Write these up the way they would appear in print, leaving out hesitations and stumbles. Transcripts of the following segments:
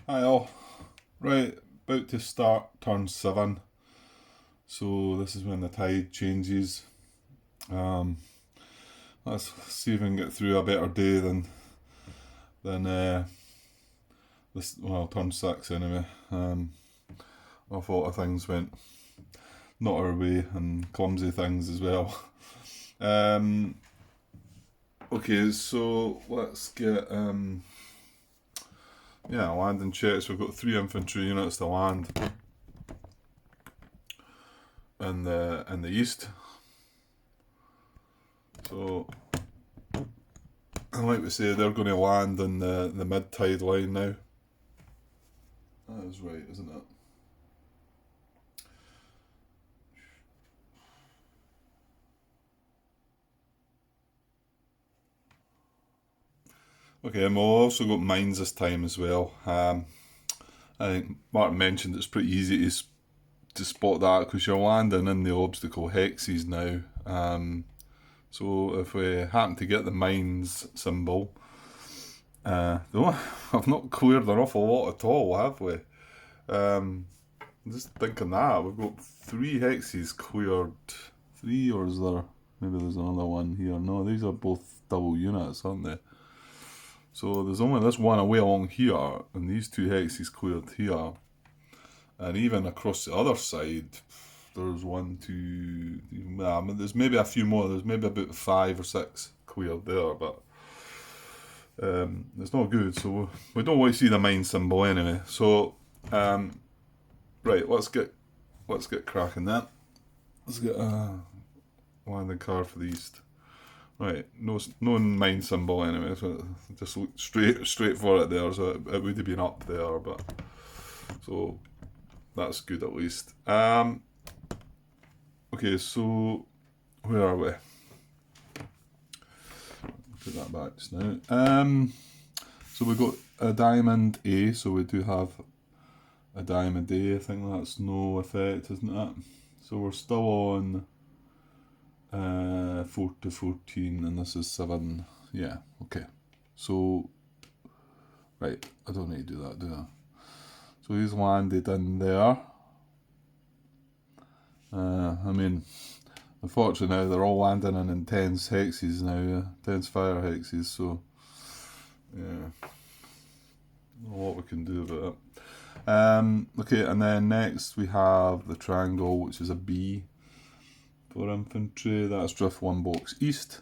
Hi all. Right, about to start turn 7. So this is when the tide changes. Um, let's see if we can get through a better day than this. Well, turn 6 anyway. I thought of things went not our way and clumsy things as well. Um, okay, so let's get landing checks. We've got 3 infantry units to land in the east. So, and like we say, they're going to land in the mid tide line now. That is right, isn't it? Okay, and we've also got mines this time as well. I think Martin mentioned it's pretty easy to spot that because you're landing in the obstacle hexes now. So if we happen to get the mines symbol, though I've not cleared an awful lot at all, have we? Just thinking that we've got 3 hexes cleared. 3, or is there? Maybe there's another one here. No, these are both double units, aren't they? So there's only this one away along here, and these 2 hexes cleared here. And even across the other side, there's 1, 2. There's maybe a few more. There's maybe about 5 or 6 cleared there, but it's not good. So we don't want to see the mine symbol anyway. So right, let's get cracking then. Let's get a landing card for the east. Right, no mine symbol anyway, so just look straight for it there, so it would have been up there, but so that's good at least. Okay, so where are we? Put that back just now. So we've got a diamond A, so we do have a diamond A. I think that's no effect, isn't it? So we're still on 4 to 14, and this is 7. Yeah, okay. So, right, I don't need to do that, do I? So he's landed in there. I mean, unfortunately now they're all landing in intense hexes now, intense fire hexes, so yeah, not a lot we can do about it. Okay, and then next we have the triangle, which is a B for infantry. That's drift 1 box east.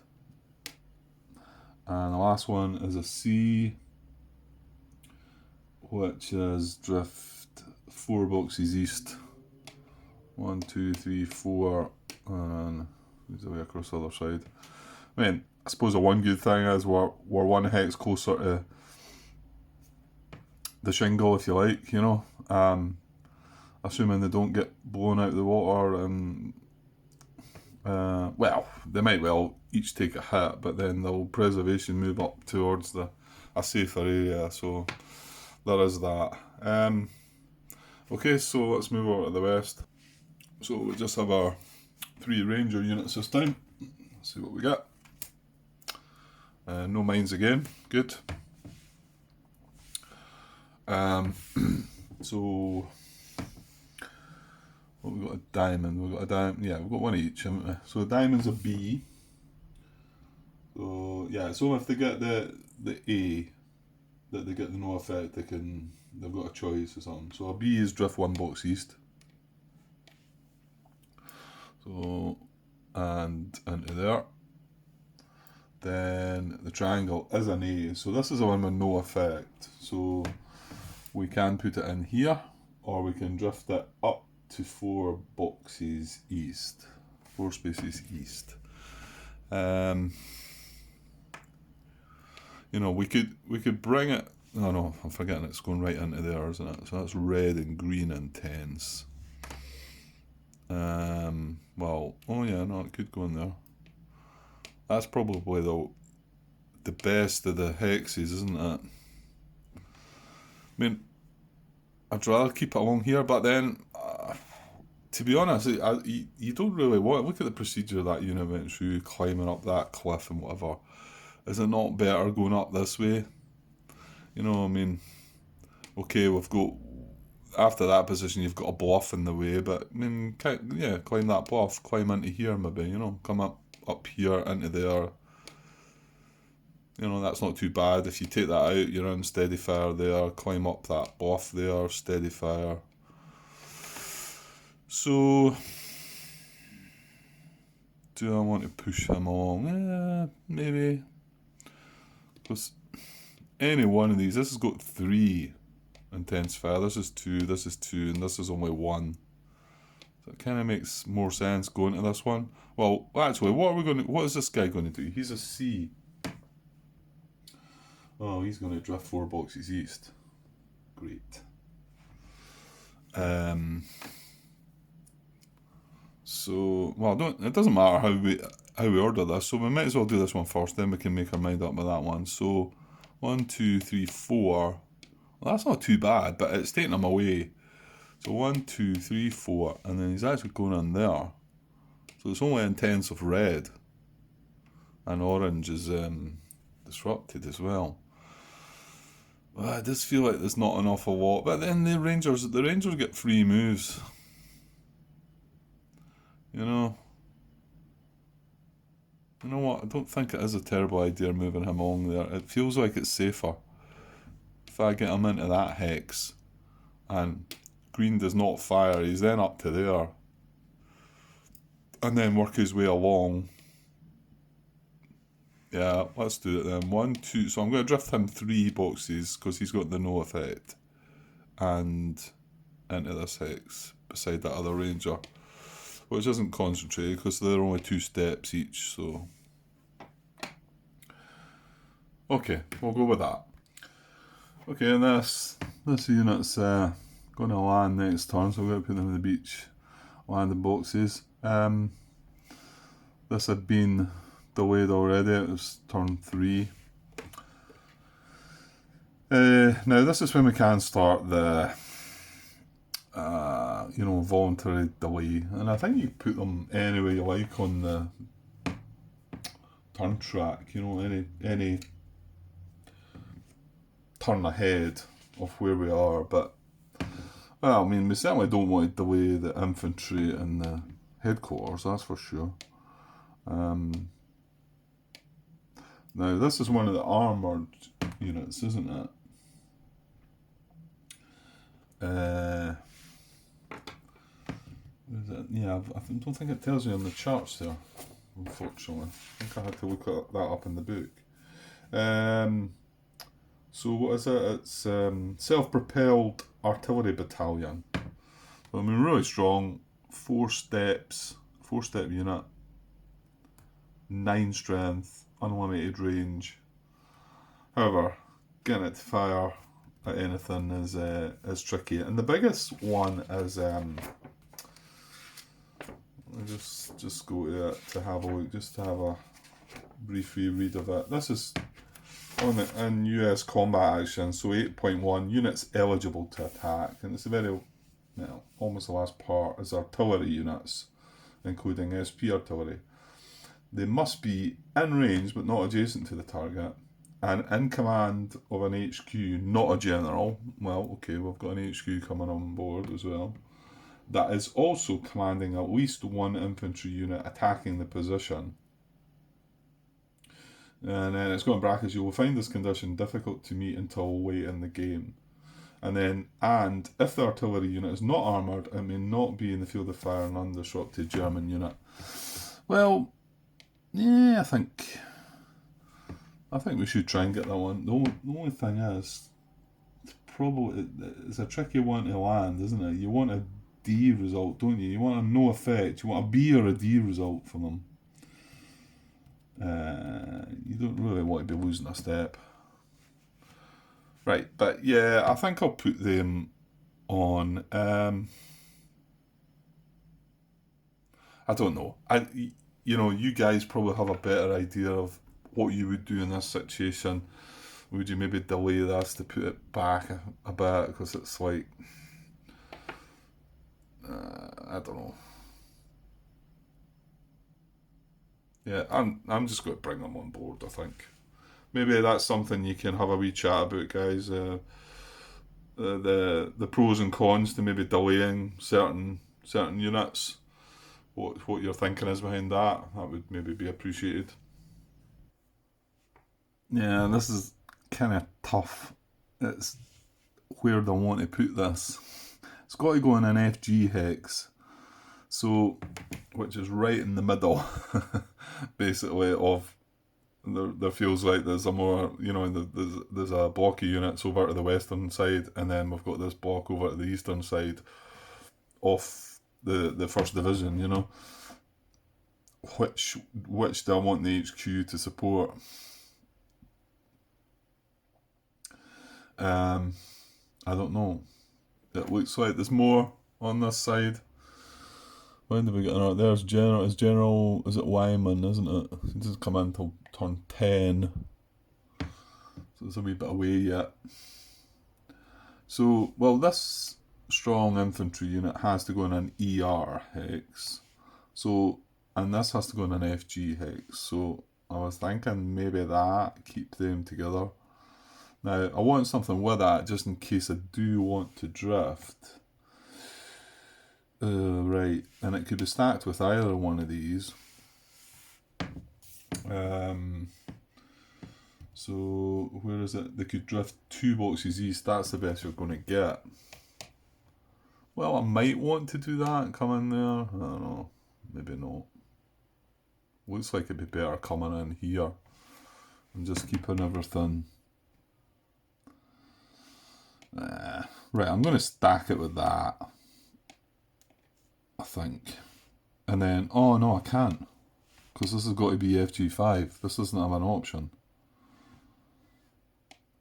And the last one is a C, which is drift 4 boxes east. 1, 2, 3, 4, and moves away across the other side. I mean, I suppose the one good thing is we're 1 hex closer to the shingle, if you like, you know. Assuming they don't get blown out of the water, and well, they might well each take a hit, but then they'll preservation move up towards a safer area, so there is that. Okay, so let's move over to the west. So we just have our 3 ranger units this time. Let's see what we get. No mines again, good. So what we got? A diamond. We've got a diamond. Yeah, we've got 1 each, haven't we? So the diamond's a B. So yeah, so if they get the A, that they get the no effect, they've got a choice or something. So a B is drift 1 box east. So, and into there. Then the triangle is an A. So this is the one with no effect. So we can put it in here, or we can drift it up to 4 boxes east. 4 spaces east. You know, we could bring it. Oh no, I'm forgetting it's going right into there, isn't it? So that's red and green intense. Well, oh yeah, no, it could go in there. That's probably the best of the hexes, isn't it? I mean, I'd rather keep it along here, but then, to be honest, you don't really want. Look at the procedure that unit went through, climbing up that cliff and whatever. Is it not better going up this way? You know, I mean, okay, we've got, after that position, you've got a bluff in the way, but I mean, yeah, climb that bluff, climb into here maybe, you know, come up here into there. You know, that's not too bad. If you take that out, you're in steady fire there, climb up that bluff there, steady fire. So, do I want to push him along? Maybe. Because any one of these, this has got 3 intense fire, this is 2, and this is only 1. So it kind of makes more sense going to this one. Well, actually, what is this guy going to do? He's a C. Oh, he's going to drift 4 boxes east. Great. So, well, it doesn't matter how we order this, so we might as well do this one first, then we can make our mind up with that one. So, 1, 2, 3, 4. Well, that's not too bad, but it's taking him away. So 1, 2, 3, 4, and then he's actually going in there. So it's only intense of red, and orange is disrupted as well. Well, it does feel like there's not an awful lot, but then the Rangers get free moves. You know what? I don't think it is a terrible idea moving him along there. It feels like it's safer if I get him into that hex, and green does not fire. He's then up to there, and then work his way along. Yeah, let's do it then. 1, 2. So I'm going to drift him 3 boxes because he's got the no effect, and into this hex beside that other ranger, which isn't concentrated because they're only 2 steps each. So okay, we'll go with that. Okay, and this unit's going to land next turn, so we're going to put them on the beach, landing boxes. This had been delayed already. It was turn 3. Now this is when we can start the voluntary delay, and I think you put them any way you like on the turn track. You know, any turn ahead of where we are, but well, I mean, we certainly don't want to delay the infantry and the headquarters, that's for sure. Now this is one of the armoured units, isn't it? Yeah, I don't think it tells you on the charts there, unfortunately. I think I had to look that up in the book. So what is it? It's self-propelled artillery battalion. So, I mean, really strong. 4-step unit. 9 strength, unlimited range. However, getting it to fire at anything is tricky. And the biggest one is I'll just go to it to have a look, just to have a brief reread of it. This is in US combat action, so 8.1 units eligible to attack, and it's a very, almost the last part is artillery units, including SP artillery. They must be in range but not adjacent to the target, and in command of an HQ, not a general. Well, okay, we've got an HQ coming on board as well. That is also commanding at least 1 infantry unit attacking the position. And then it's got in brackets, you will find this condition difficult to meet until late in the game. And if the artillery unit is not armoured, it may not be in the field of fire an undisrupted German unit. Well, yeah, I think we should try and get that one. The only thing is, it's a tricky one to land, isn't it? You want a D result, don't you? You want a no effect. You want a B or a D result for them. You don't really want to be losing a step. Right, but yeah, I think I'll put them on. I don't know. You guys probably have a better idea of what you would do in this situation. Would you maybe delay this to put it back a bit, because it's like, I don't know. Yeah, I'm just going to bring them on board, I think. Maybe that's something you can have a wee chat about, guys. the pros and cons to maybe delaying certain units. What your thinking is behind that? That would maybe be appreciated. Yeah, this is kind of tough. It's where they want to put this. It's got to go in an FG hex, so which is right in the middle, basically. Of there feels like there's a more, there's a block of units over to the western side, and then we've got this block over to the eastern side of the first division. Which do I want the HQ to support? I don't know. It looks like there's more on this side. When did we get on? There's General. Is it Wyman, isn't it? He doesn't come in until turn 10. So there's a wee bit away yet. So, well, this strong infantry unit has to go in an ER hex. So, and this has to go in an FG hex. So, I was thinking maybe that, keep them together. Now, I want something with that just in case I do want to drift. Right, and it could be stacked with either one of these. So, where is it? They could drift 2 boxes east. That's the best you're going to get. Well, I might want to do that and come in there. I don't know. Maybe not. Looks like it'd be better coming in here and just keeping everything. Right, I'm going to stack it with that, I think. And then, oh no, I can't. Because this has got to be FG5. This doesn't have an option.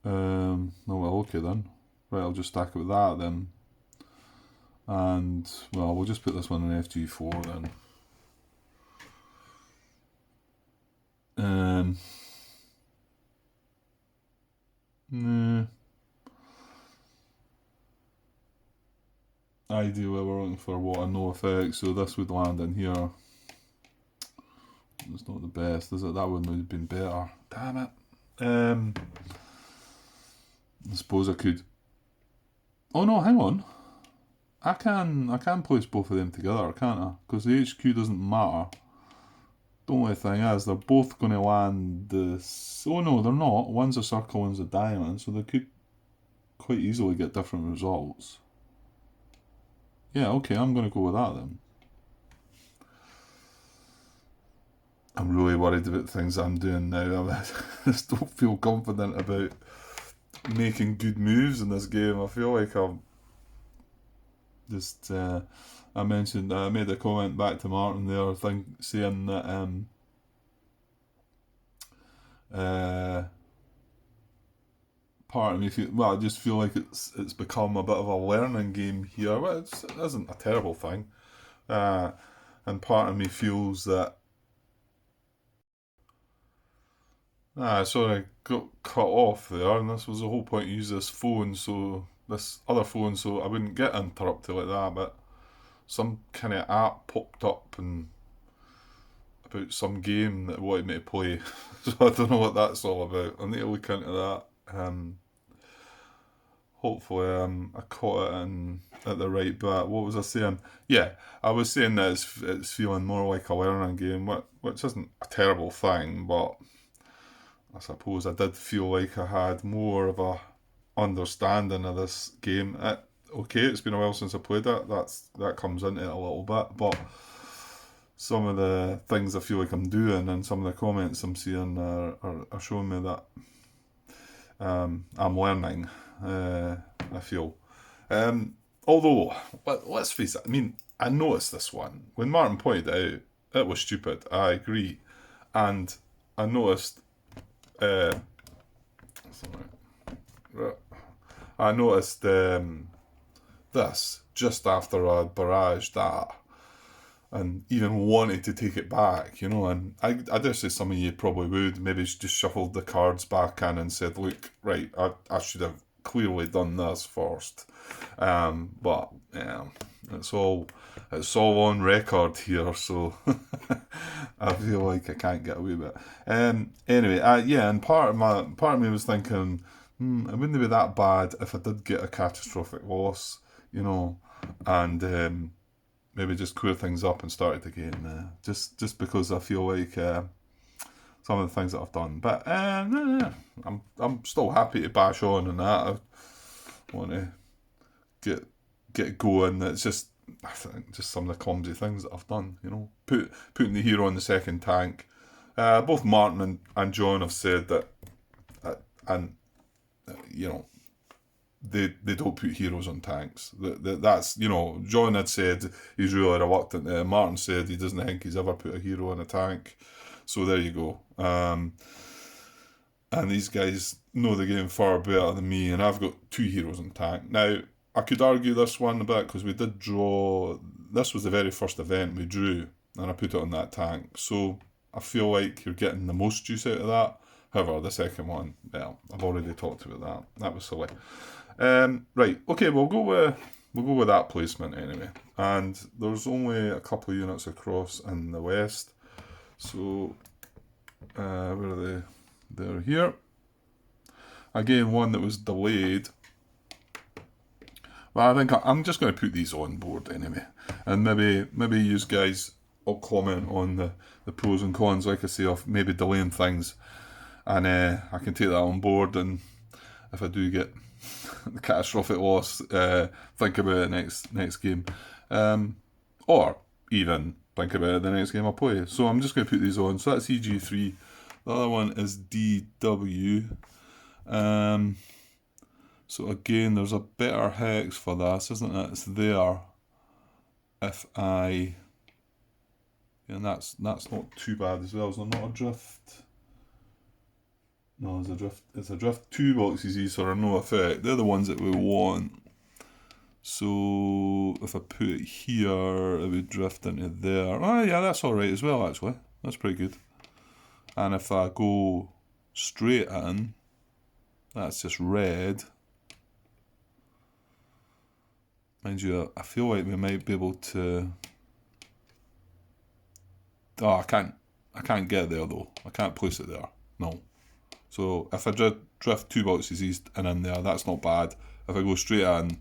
No, well, okay then. Right, I'll just stack it with that then. And, well, we'll just put this one in FG4 then. Nah. Ideally, we're looking for what, a no effect, so this would land in here. It's not the best, is it? That one would have been better. Damn it. I suppose I could. Oh no, hang on. I can place both of them together, can't I? Because the HQ doesn't matter. The only thing is, they're both going to land this. Oh no, they're not. One's a circle, one's a diamond, so they could quite easily get different results. Yeah, okay, I'm going to go with that then. I'm really worried about things I'm doing now. I just don't feel confident about making good moves in this game. I feel like I'm just. I made a comment back to Martin there, saying that part of me I just feel like it's become a bit of a learning game here. Well, it isn't a terrible thing, and part of me feels that sorry, got cut off there, and this was the whole point. Use this other phone, so I wouldn't get interrupted like that. But some kind of app popped up and about some game that wanted me to play, so I don't know what that's all about. I need to look into that. Hopefully, I caught it at the right bit. What was I saying? Yeah, I was saying that it's feeling more like a learning game, which isn't a terrible thing, but I suppose I did feel like I had more of a understanding of this game. Okay, it's been a while since I played it. That comes into it a little bit, but some of the things I feel like I'm doing and some of the comments I'm seeing are showing me that I'm learning. I feel. Although, let's face it. I mean, I noticed this one when Martin pointed it out. It was stupid. I agree, and I noticed. I noticed this just after I barraged that, and even wanted to take it back, and I dare say some of you probably would maybe just shuffled the cards back in and said, look, right, I should have clearly done this first, but yeah, it's all on record here, so I feel like I can't get away with it. Anyway, yeah, and part of me was thinking it wouldn't be that bad if I did get a catastrophic loss, you know, and maybe just clear things up and start it again. Just because I feel like some of the things that I've done, but I'm still happy to bash on and that. I want to get going. It's just, I think, just some of the clumsy things that I've done. You know, putting the hero on the second tank. Both Martin and John have said that, and you know, they don't put heroes on tanks. That's, you know, John had said he's really reluctant. Martin said he doesn't think he's ever put a hero on a tank. So there you go. And these guys know the game far better than me, and I've got 2 heroes on tank. Now, I could argue this one a bit because we did draw. This was the very first event we drew, and I put it on that tank. So I feel like you're getting the most juice out of that. However, the second one, well, I've already talked about that. That was silly. Right, okay, we'll go with that placement anyway. And there's only a couple of units across in the west. So, where are they? They're here. Again, one that was delayed. Well, I think I'm just going to put these on board anyway. And maybe you guys will comment on the pros and cons, like I say, of maybe delaying things. And I can take that on board, and if I do get the catastrophic loss, think about it next game. Or even think about it the next game I play. So I'm just going to put these on. So that's EG3. The other one is DW. So again, there's a better hex for this, isn't it? It's there. If I... And that's not too bad as well. Is there not a drift? No, it's a drift 2 boxes each, so are no effect. They're the ones that we want. So if I put it here, it would drift into there. Oh yeah, that's alright as well, actually. That's pretty good. And if I go straight in, that's just red. Mind you, I feel like we might be able to... Oh, I can't get there though. I can't place it there. No. So if I drift 2 boxes east and in there, that's not bad. If I go straight in,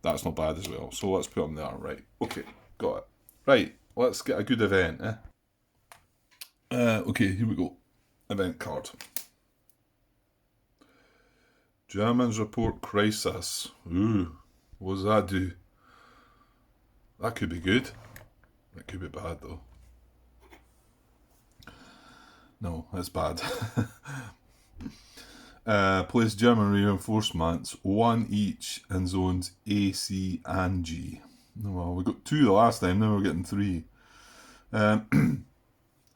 that's not bad as well. So let's put them there. Right. Okay. Got it. Right. Let's get a good event. Okay, here we go. Event card. Germans report crisis. Ooh. What does that do? That could be good. It could be bad though. No, that's bad. Place German reinforcements, 1 each in zones A, C, and G. Well, we got 2 the last time, now we're getting 3.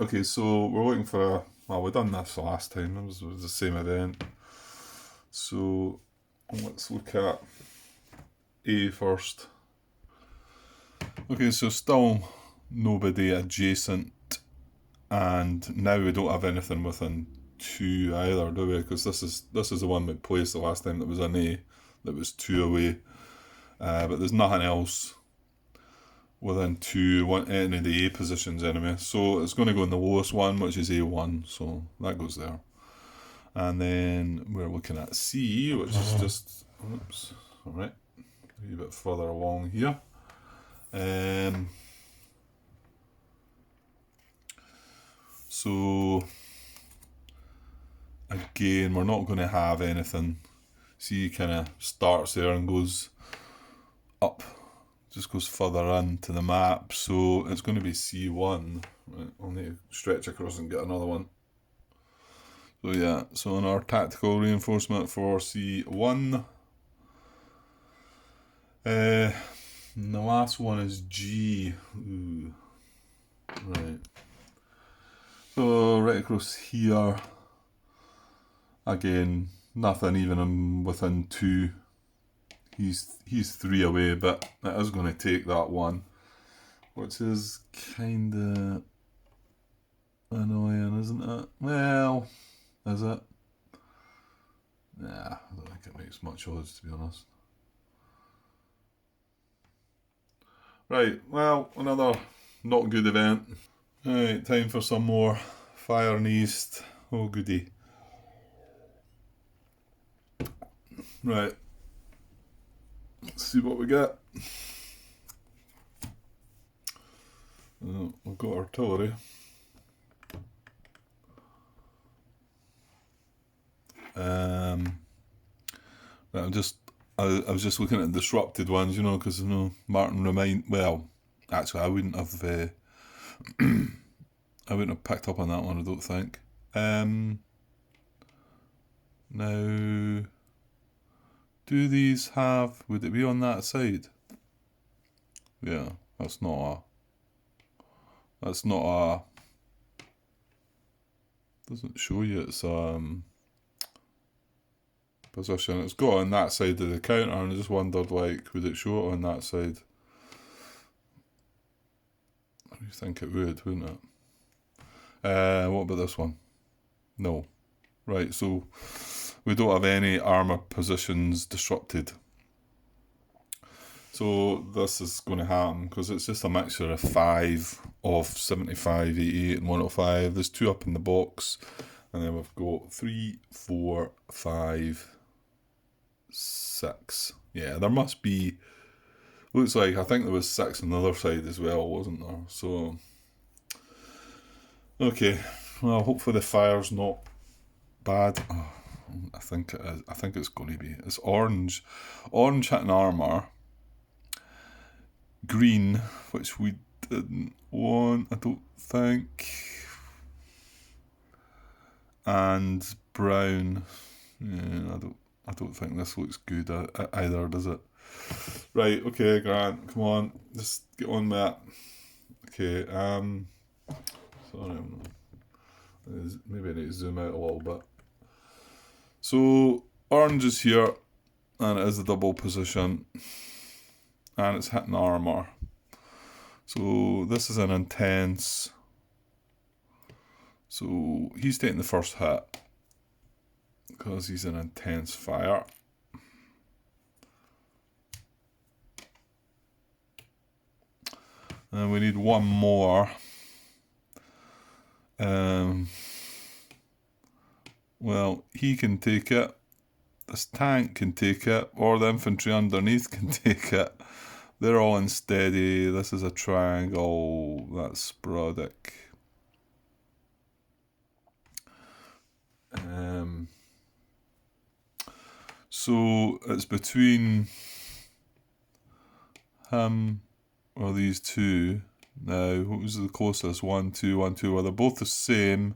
Okay, so we're looking for a... Well, we done this the last time, it was the same event. So, let's look at A first. Okay, so still nobody adjacent, and now we don't have anything within 2 either, do we? Because this is the one we placed the last time that was an A, that was 2 away. But there's nothing else within 2, any of the A positions anyway. So it's going to go in the lowest one, which is A1, so that goes there. And then we're looking at C, which is just, oops, alright, a wee bit further along here. So again, we're not going to have anything. See, kind of starts there and goes up, just goes further into the map. So it's going to be C1. Right, I'll need to stretch across and get another one. So yeah, so on our tactical reinforcement for C1. And the last one is G. Ooh. Right. So right across here. Again, nothing even within 2. He's 3 away, but it is going to take that one, which is kinda annoying, isn't it? Well, is it? Nah, I don't think it makes much odds, to be honest. Right, well, another not good event. Right, time for some more fire and east. Oh goody. Right. Let's see what we get. We've got artillery. I was just looking at disrupted ones, you know, because Martin well, actually I wouldn't have picked up on that one, I don't think. Now, do these have? Would it be on that side? Yeah, that's not a. Doesn't show you its position. It's got on that side of the counter, and I just wondered, like, would it show it on that side? I think it would, wouldn't it? What about this one? No. Right, so we don't have any armour positions disrupted. So this is going to happen because it's just a mixture of 5 of 75, 88 and 105. There's 2 up in the box. And then we've got 3, 4, 5, 6. Yeah, there must be... Looks like, I think there was 6 on the other side as well, wasn't there? So... Okay, well, hopefully the fire's not bad. Oh, I think it is. I think it's going to be. It's orange. Orange hitting armour. Green, which we didn't want, I don't think. And brown. Yeah, I don't think this looks good either, does it? Right, okay, Grant, come on, just get on with that. Okay, sorry, maybe I need to zoom out a little bit. So, orange is here, and it is a double position, and it's hitting armour. So, this is an intense. So, he's taking the first hit, because he's an intense fire. And we need one more. Well, he can take it. This tank can take it, or the infantry underneath can take it. They're all unsteady. This is a triangle. That's sporadic. So it's between him or these two. Now, what was the closest? 1, 2, 1, 2. Well, they're both the same.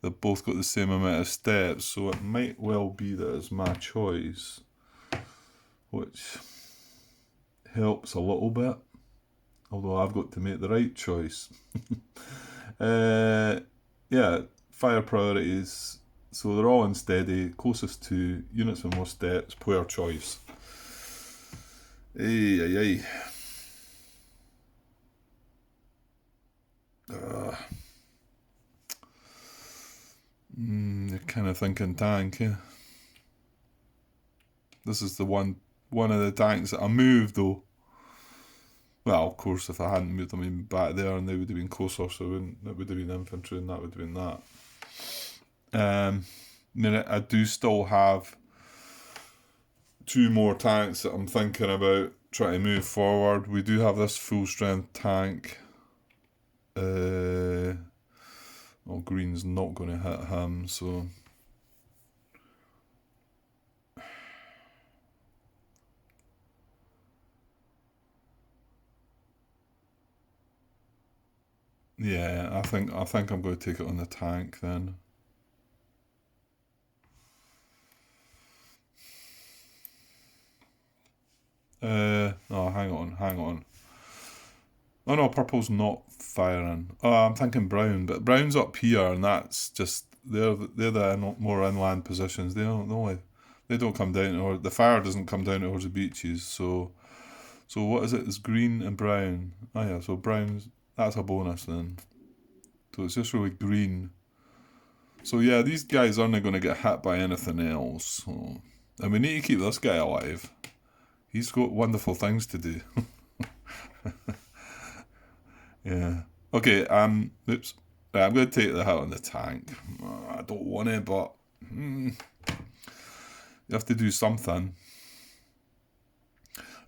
They've both got the same amount of steps, so it might well be that it's my choice, which helps a little bit, although I've got to make the right choice. Yeah, fire priorities, so they're all unsteady, closest to units with more steps, player choice. You're kind of thinking tank, yeah. This is the one of the tanks that I moved, though. Well, of course, if I hadn't moved them even back there, and they would have been closer, so it would have been infantry, and that would have been that. I do still have 2 more tanks that I'm thinking about trying to move forward. We do have this full strength tank. Well, green's not going to hit him, so... Yeah, I think I'm going to take it on the tank then. No, hang on. Oh no, purple's not firing. Oh, I'm thinking brown, but brown's up here, and that's just they're the more inland positions. They don't come down, or the fire doesn't come down towards the beaches. So what is it? It's green and brown. Oh yeah, so brown's that's a bonus then. So it's just really green. So yeah, these guys aren't going to get hit by anything else. So, and we need to keep this guy alive. He's got wonderful things to do. Yeah. Okay, oops. Right, I'm going to take the hit on the tank. I don't want it, but... You have to do something.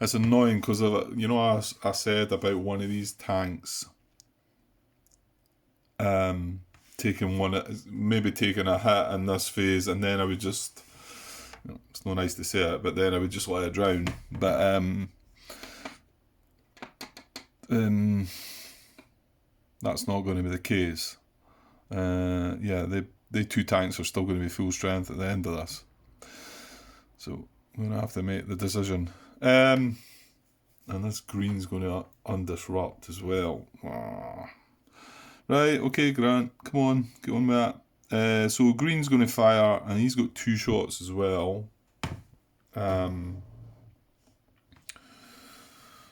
It's annoying because, you know, I said about one of these tanks maybe taking a hit in this phase, and then I would just, it's not nice to say it, but then I would just let it drown. But that's not going to be the case. Yeah, they two tanks are still going to be full strength at the end of this. So I'm going to have to make the decision. And this green's going to undisrupt as well. Right, okay, Grant, come on, get on with that. So green's going to fire, and he's got 2 shots as well.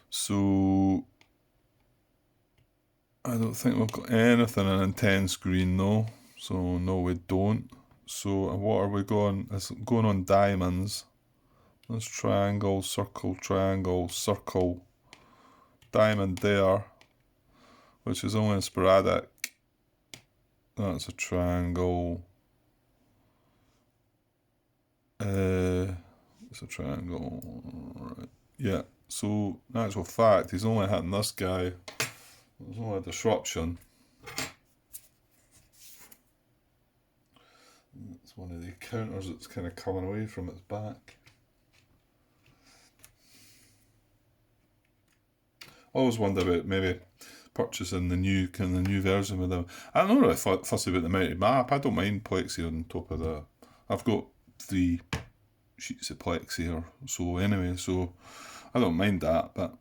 So I don't think we've got anything in intense green though. So no, we don't. So what are we going? It's going on diamonds. Let's triangle, circle, diamond there, which is only sporadic. That's a triangle. It's a triangle. Right. Yeah. So in actual fact, he's only hitting this guy. There's only a disruption. It's one of the counters that's kind of coming away from its back. I always wonder about maybe purchasing the new version with them. I'm not really fussy about the mounted map. I don't mind plexi on top of that. I've got 3 sheets of plexi or so anyway, so I don't mind that. But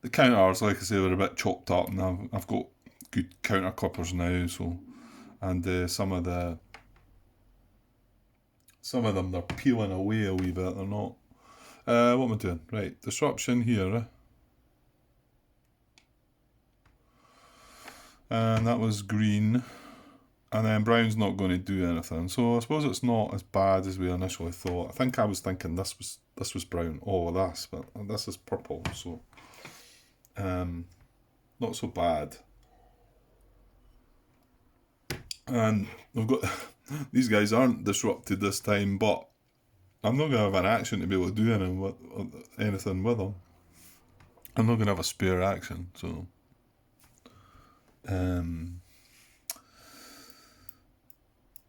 the counters, like I say, were a bit chopped up, and I've got good counter clippers now. So, and some of them they're peeling away a wee bit. They're not. What am I doing? Right, disruption here. And that was green, and then brown's not going to do anything. So I suppose it's not as bad as we initially thought. I think I was thinking this was brown, this, but this is purple, so not so bad. And we've got these guys aren't disrupted this time, but I'm not going to have an action to be able to do anything with them. I'm not going to have a spare action, so.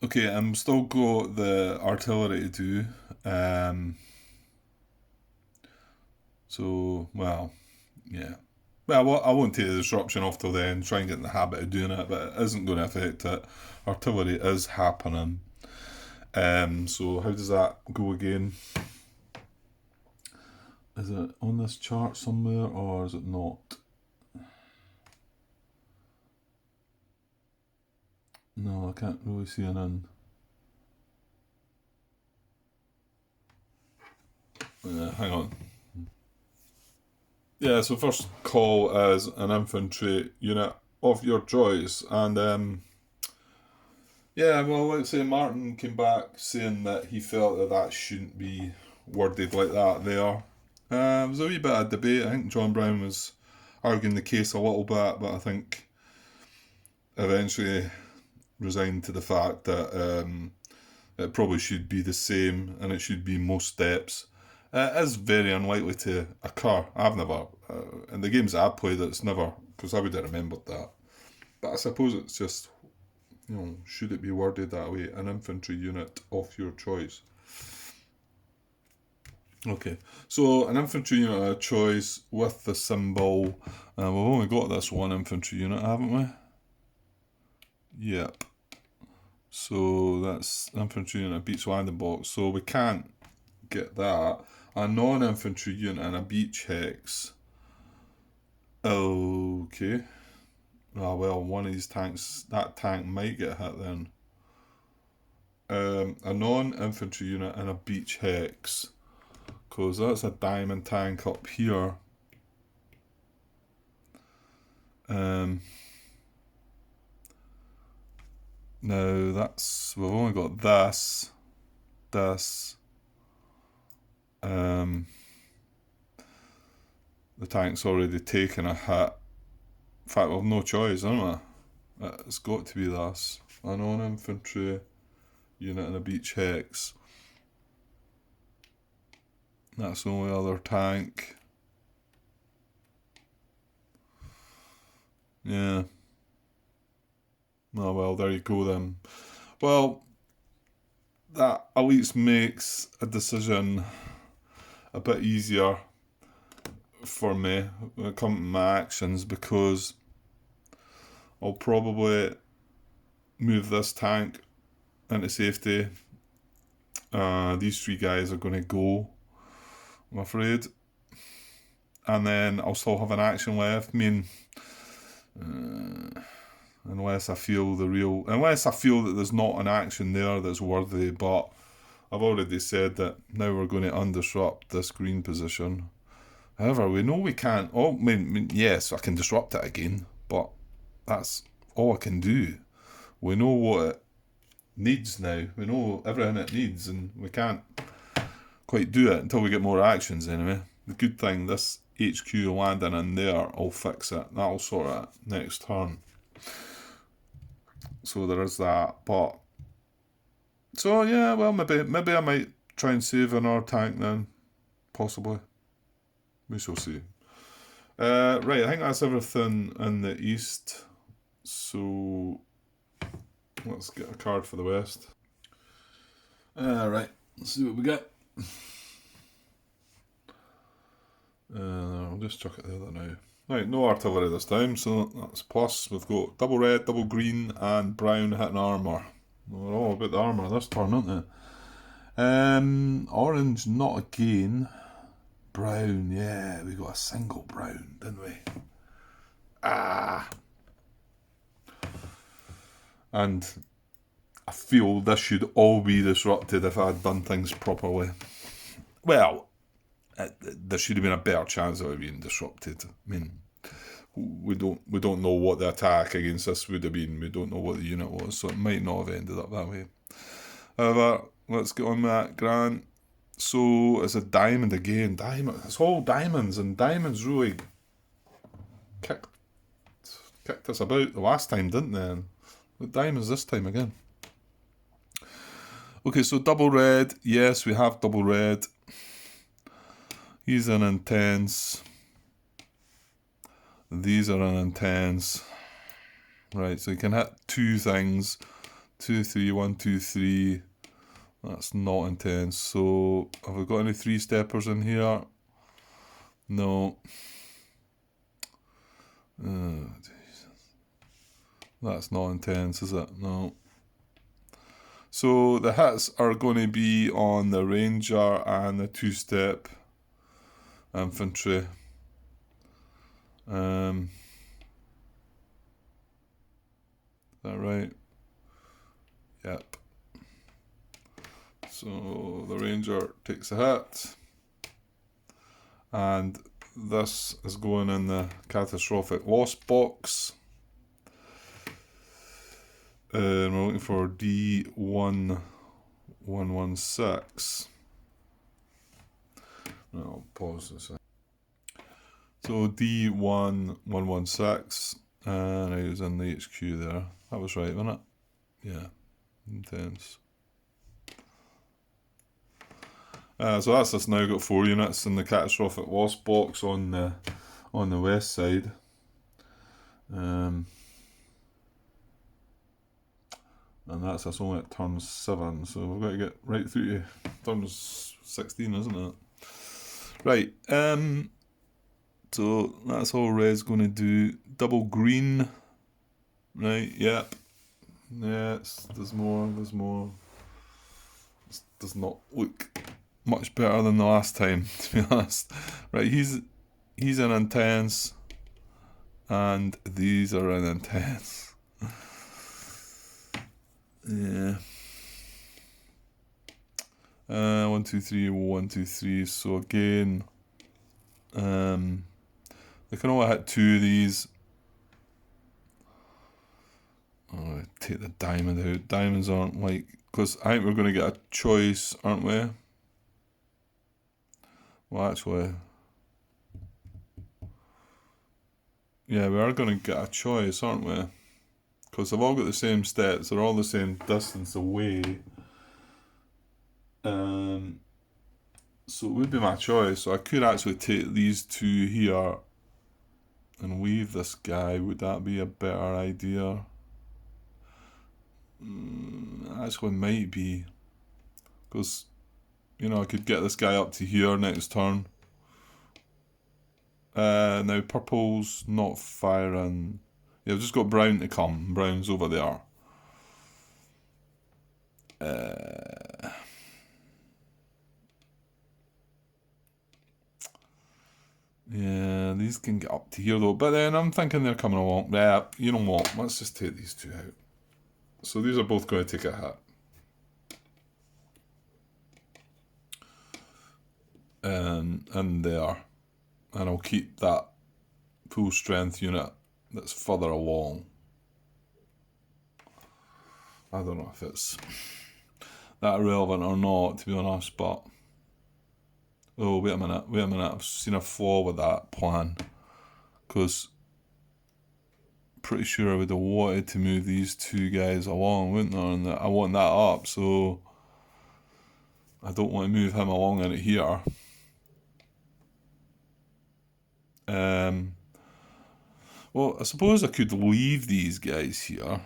Okay, I'm still got the artillery to do. So, well, yeah. Well, I won't take the disruption off till then, try and get in the habit of doing it, but it isn't going to affect it. Artillery is happening. So how does that go again? Is it on this chart somewhere, or is it not? No, I can't really see an in. Hang on. Yeah, so first call is an infantry unit of your choice, and yeah, well, let's say Martin came back saying that he felt that shouldn't be worded like that there. There was a wee bit of debate. I think John Brown was arguing the case a little bit, but I think eventually resigned to the fact that it probably should be the same, and it should be most steps. It is very unlikely to occur. I've never, in the games I've played, it's never, because I would have remembered that. But I suppose it's just, should it be worded that way? An infantry unit of your choice. Okay, so an infantry unit of choice with the symbol. We've only got this one infantry unit, haven't we? Yep. So that's infantry unit beach landing box. So we can't get that. A non-infantry unit and a beach hex. Okay. Ah, well, one of these tanks, that tank might get hit then. A non-infantry unit and a beach hex. Because that's a diamond tank up here. Now we've only got this. The tank's already taken a hit. In fact, we've no choice, haven't we? It's got to be this. A non-infantry unit and a beach hex. That's the only other tank. Yeah. Oh well, there you go then. Well, that at least makes a decision a bit easier for me when it comes to my actions, because I'll probably move this tank into safety. These three guys are going to go, I'm afraid. And then I'll still have an action left. I mean, unless I feel that there's not an action there that's worthy, but I've already said that now we're going to undisrupt this green position. However, we know we can't. Oh, I mean, yes, I can disrupt it again, but that's all I can do. We know what it needs now. We know everything it needs, and we can't quite do it until we get more actions anyway. The good thing, this HQ landing in there, I'll fix it. That'll sort it next turn. So there is that. But so yeah, well, maybe I might try and save another tank then, possibly. We shall see. Right, I think that's everything in the east. So let's get a card for the west. Right, let's see what we get. I'll just chuck it there now. Right, no artillery this time, so that's plus. We've got double red, double green, and brown hitting armour. We're all about the armour this turn, aren't they? Orange, not again. Brown, yeah, we got a single brown, didn't we? And I feel this should all be disrupted if I had done things properly. Well, there should have been a better chance of it being disrupted. I mean, we don't know what the attack against this would have been. We don't know what the unit was, so it might not have ended up that way. However, let's get on with that. Grant. So it's a diamond again. Diamond. It's all diamonds, and diamonds really kicked us about the last time, didn't they? And with diamonds this time again. Okay, so double red. Yes, we have double red. He's an intense. These are an intense. Right, so you can hit two things. 2, 3, 1, 2, 3. That's not intense. So, have we got any 3-steppers in here? No. Oh, Jesus. That's not intense, is it? No. So, the hits are going to be on the ranger and the 2-step infantry. Is that right? Yep. So the ranger takes a hit, and this is going in the catastrophic loss box. We're looking for D1116. I'll pause this. So D1116, and I was in the HQ there. That was right, wasn't it? Yeah, intense. So that's us now got 4 units in the catastrophic loss box on the west side. And that's us only at turn 7, so we've got to get right through to turn 16, isn't it? Right, so that's all red's going to do. Double green, right, yep. Yes, there's more. This does not look much better than the last time, to be honest. Right, he's an intense, and these are an intense. Yeah. 1, 2, 3, 1, 2, 3. So again, they can only hit 2 of these. Oh, take the diamond out. Diamonds aren't like, because I think we're going to get a choice, aren't we? Well, actually, yeah, we are going to get a choice, aren't we? Because they've all got the same stats. They're all the same distance away. So it would be my choice. So I could actually take these two here and weave this guy. Would that be a better idea? Actually might be. Because, you know, I could get this guy up to here next turn. Now purple's not firing. Yeah, I've just got brown to come. Brown's over there. Yeah, these can get up to here though. But then I'm thinking they're coming along. Yeah, you know what? Let's just take these two out. So these are both going to take a hit. And there. And I'll keep that full strength unit that's further along. I don't know if it's that relevant or not, to be honest, but... Oh, wait a minute. I've seen a flaw with that plan. Because pretty sure I would have wanted to move these two guys along, wouldn't I? And I want that up, so I don't want to move him along into here. Well, I suppose I could leave these guys here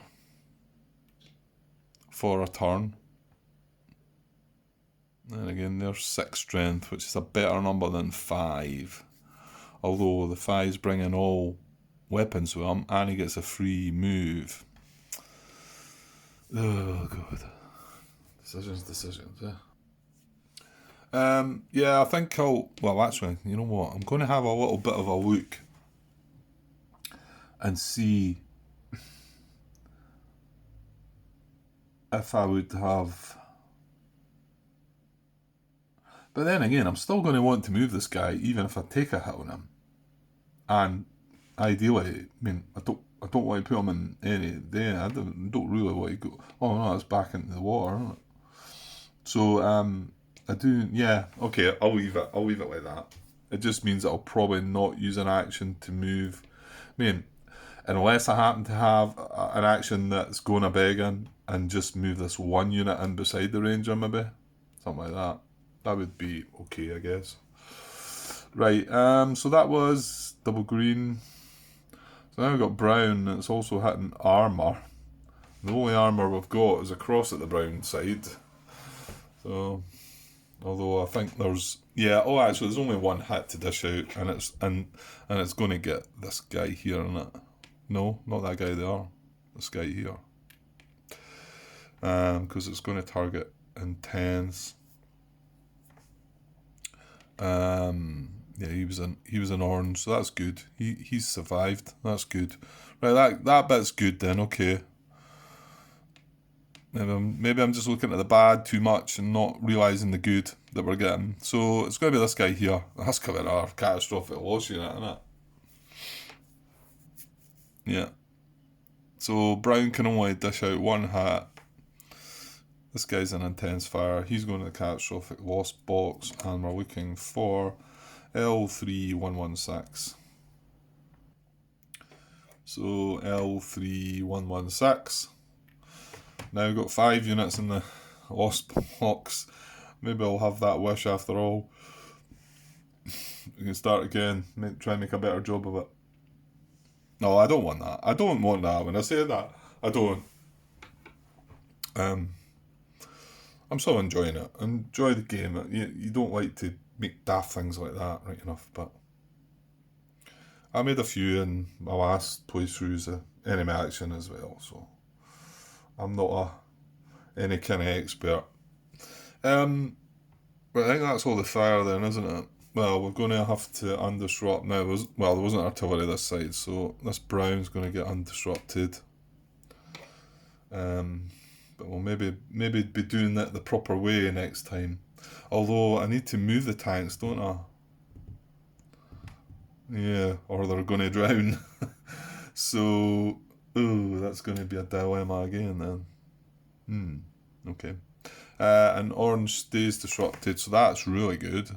for a turn. And again, there's 6 strength, which is a better number than 5. Although the 5's bringing all weapons with him, and he gets a free move. Oh, God. Decisions, yeah, I think I'll... Well, actually, you know what? I'm going to have a little bit of a look and see if I would have... But then again, I'm still going to want to move this guy, even if I take a hit on him. And ideally, I mean, I don't want to put him in any... I don't really want to go... Oh no, it's back into the water, isn't it? So, I do... Yeah, okay, I'll leave it like that. It just means that I'll probably not use an action to move... I mean, unless I happen to have an action that's going a begging and just move this one unit in beside the ranger, maybe. Something like that. That would be okay, I guess. Right, so that was double green. So now we've got brown, and it's also hitting armour. The only armour we've got is across at the brown side. So, although I think there's... Yeah, oh actually there's only one hit to dish out, and it's going to get this guy here, isn't it? No, not that guy there. This guy here. Because it's going to target intense. Yeah, he was in orange, so that's good. He's survived. That's good. Right, that bit's good then. Okay. Maybe I'm just looking at the bad too much and not realising the good that we're getting. So it's going to be this guy here. That's going to be another catastrophic loss unit, isn't it? Yeah. So Brown can only dish out one hit. This guy's an intense fire. He's going to the catastrophic loss box, and we're looking for L3116. So L3116. Now we've got 5 units in the lost box. Maybe I'll have that wish after all. We can start again. Try and make a better job of it. No, I don't want that. I don't want that. When I say that, I don't. I'm still enjoying it. Enjoy the game. You don't like to make daft things like that, right enough, but I made a few in my last playthroughs of enemy action as well, so I'm not any kind of expert. But I think that's all the fire then, isn't it? Well, we're going to have to undisrupt now. There wasn't artillery this side, so this brown's going to get undisrupted. But we'll maybe be doing that the proper way next time. Although I need to move the tanks, don't I? Yeah, or they're going to drown. So, that's going to be a dilemma again then. Okay. And orange stays disrupted, so that's really good.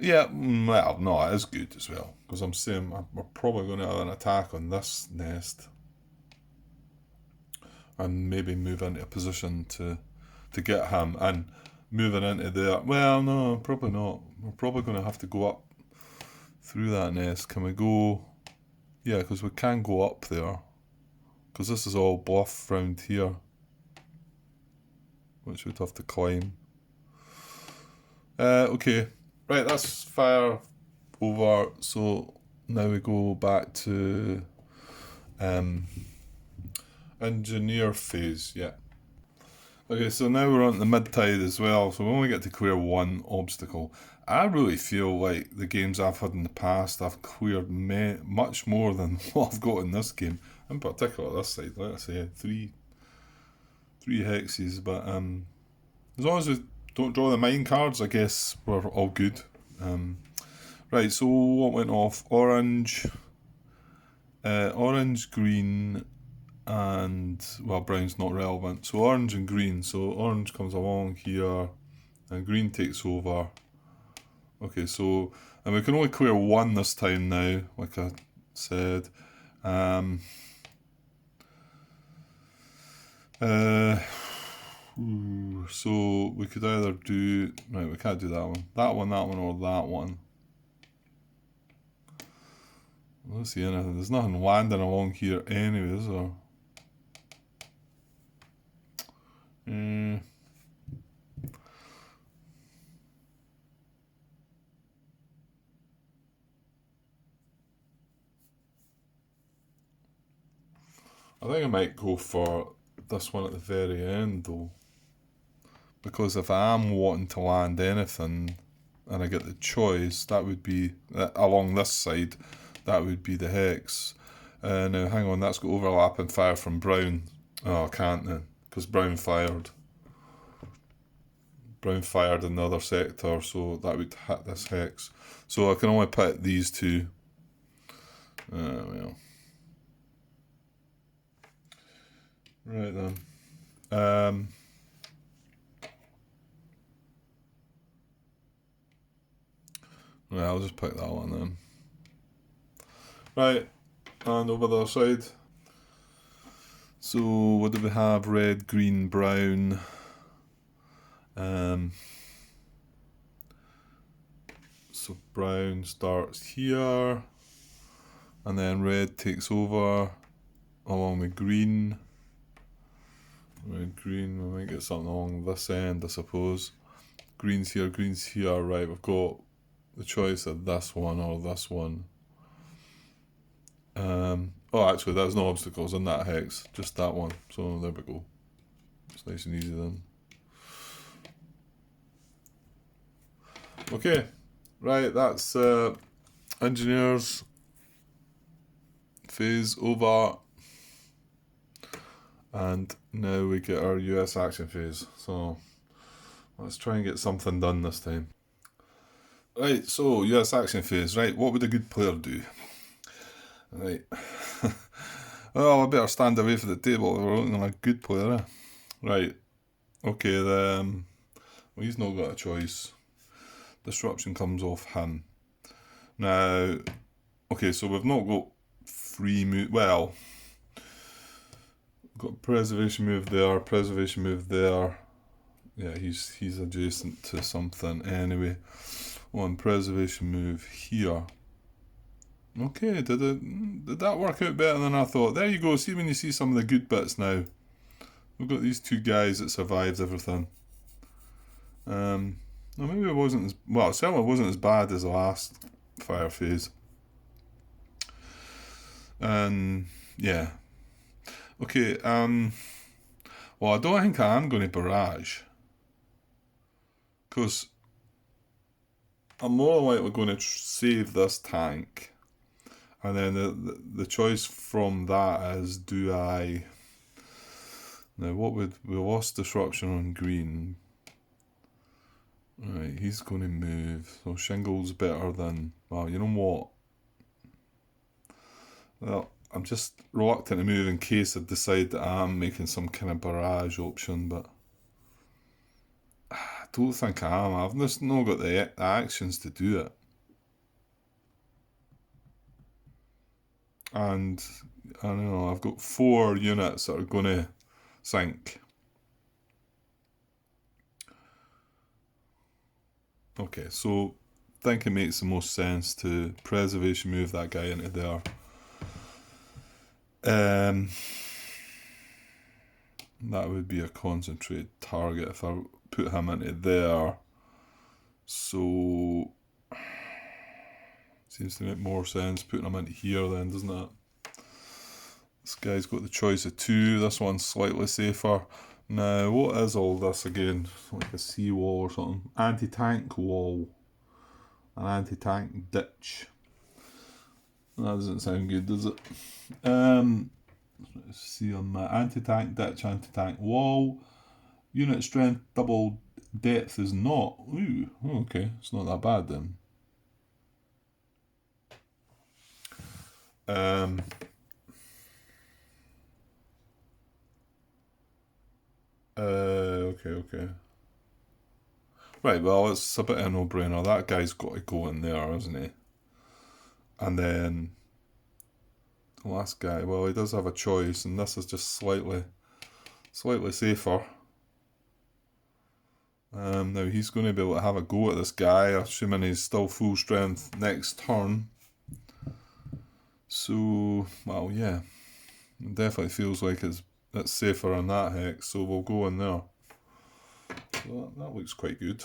Yeah, well, no, it is good as well, because I'm saying we're probably going to have an attack on this nest, and maybe move into a position to to get him, and moving into there. Well, no, probably not. We're probably going to have to go up through that nest. Can we go? Yeah, because we can go up there. Because this is all bluff round here, which we'd have to climb. Okay, right, that's fire over. So now we go back to engineer phase. Yeah. Okay, so now we're on the mid-tide as well, so we only get to clear one obstacle. I really feel like the games I've had in the past, I've cleared much more than what I've got in this game. In particular, this side, let's say three hexes, but as long as we don't draw the mine cards, I guess we're all good. Right, so what went off? Orange, green, and, well, brown's not relevant. So orange and green. So orange comes along here, and green takes over. Okay, so, and we can only clear one this time now, like I said. So we could either do, right, we can't do that one, or that one. Let's see anything. There's nothing landing along here anyway, is there? I think I might go for this one at the very end though, because if I am wanting to land anything and I get the choice, that would be along this side, that would be the hex. Now hang on, that's got overlapping fire from brown. Oh, I can't then, because brown fired in the other sector, so that would hit this hex. So I can only put these two. Well. Right then. Right, I'll just pick that one then. Right, and over the other side. So what do we have? Red, green, brown. So brown starts here, and then red takes over along with green. Red, green, we might get something along this end, I suppose. Green's here, right, we've got the choice of this one or this one. Oh, actually, there's no obstacles in that hex, just that one, so there we go. It's nice and easy then. Okay, right, that's engineers phase over. And now we get our US action phase. So let's try and get something done this time. Right, so US action phase. Right, what would a good player do? Right. Well, I better stand away from the table if we're looking at a good player. Eh? Right. Okay, then. Well, he's not got a choice. Disruption comes off him. Now, okay, so we've not got free move. Well, got preservation move there. Yeah, he's adjacent to something anyway. One preservation move here. Okay, did that work out better than I thought? There you go. See when you see some of the good bits now. We've got these two guys that survived everything. Well, maybe it wasn't as well. It certainly wasn't as bad as the last fire phase. And yeah. Okay, well, I don't think I am going to barrage, because I'm more likely going to save this tank, and then the choice from that is, do I... Now, we lost disruption on green. Right, he's going to move, so shingle's better than... Well, you know what? Well, I'm just reluctant to move in case I decide that I'm making some kind of barrage option, but I don't think I am. I've just not got the actions to do it. And I don't know, I've got 4 units that are going to sink. Okay, so I think it makes the most sense to preservation move that guy into there. That would be a concentrated target if I put him into there. So seems to make more sense putting him into here then, doesn't it? This guy's got the choice of two. This one's slightly safer. Now, what is all this again? Like a seawall or something? Anti-tank wall. An anti-tank ditch. That doesn't sound good, does it? Let's see on my anti-tank ditch, anti-tank wall. Unit strength double depth is not. Ooh, okay, it's not that bad then. Okay. Right, well, it's a bit of a no-brainer. That guy's got to go in there, hasn't he? And then the last guy, well, he does have a choice, and this is just slightly safer. Now he's going to be able to have a go at this guy, assuming he's still full strength next turn. So, well, yeah, it definitely feels like it's safer on that hex, so we'll go in there. So that looks quite good.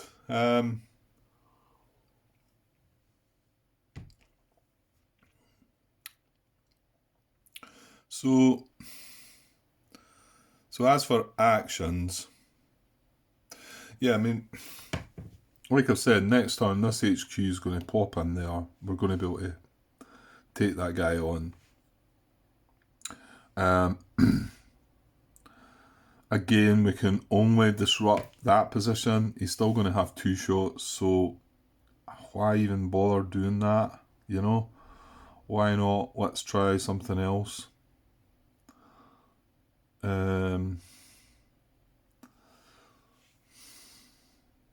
So as for actions, yeah, I mean, like I've said, next turn this HQ is going to pop in there. We're going to be able to take that guy on. Again, we can only disrupt that position. He's still going to have 2 shots, so why even bother doing that? You know, why not? Let's try something else.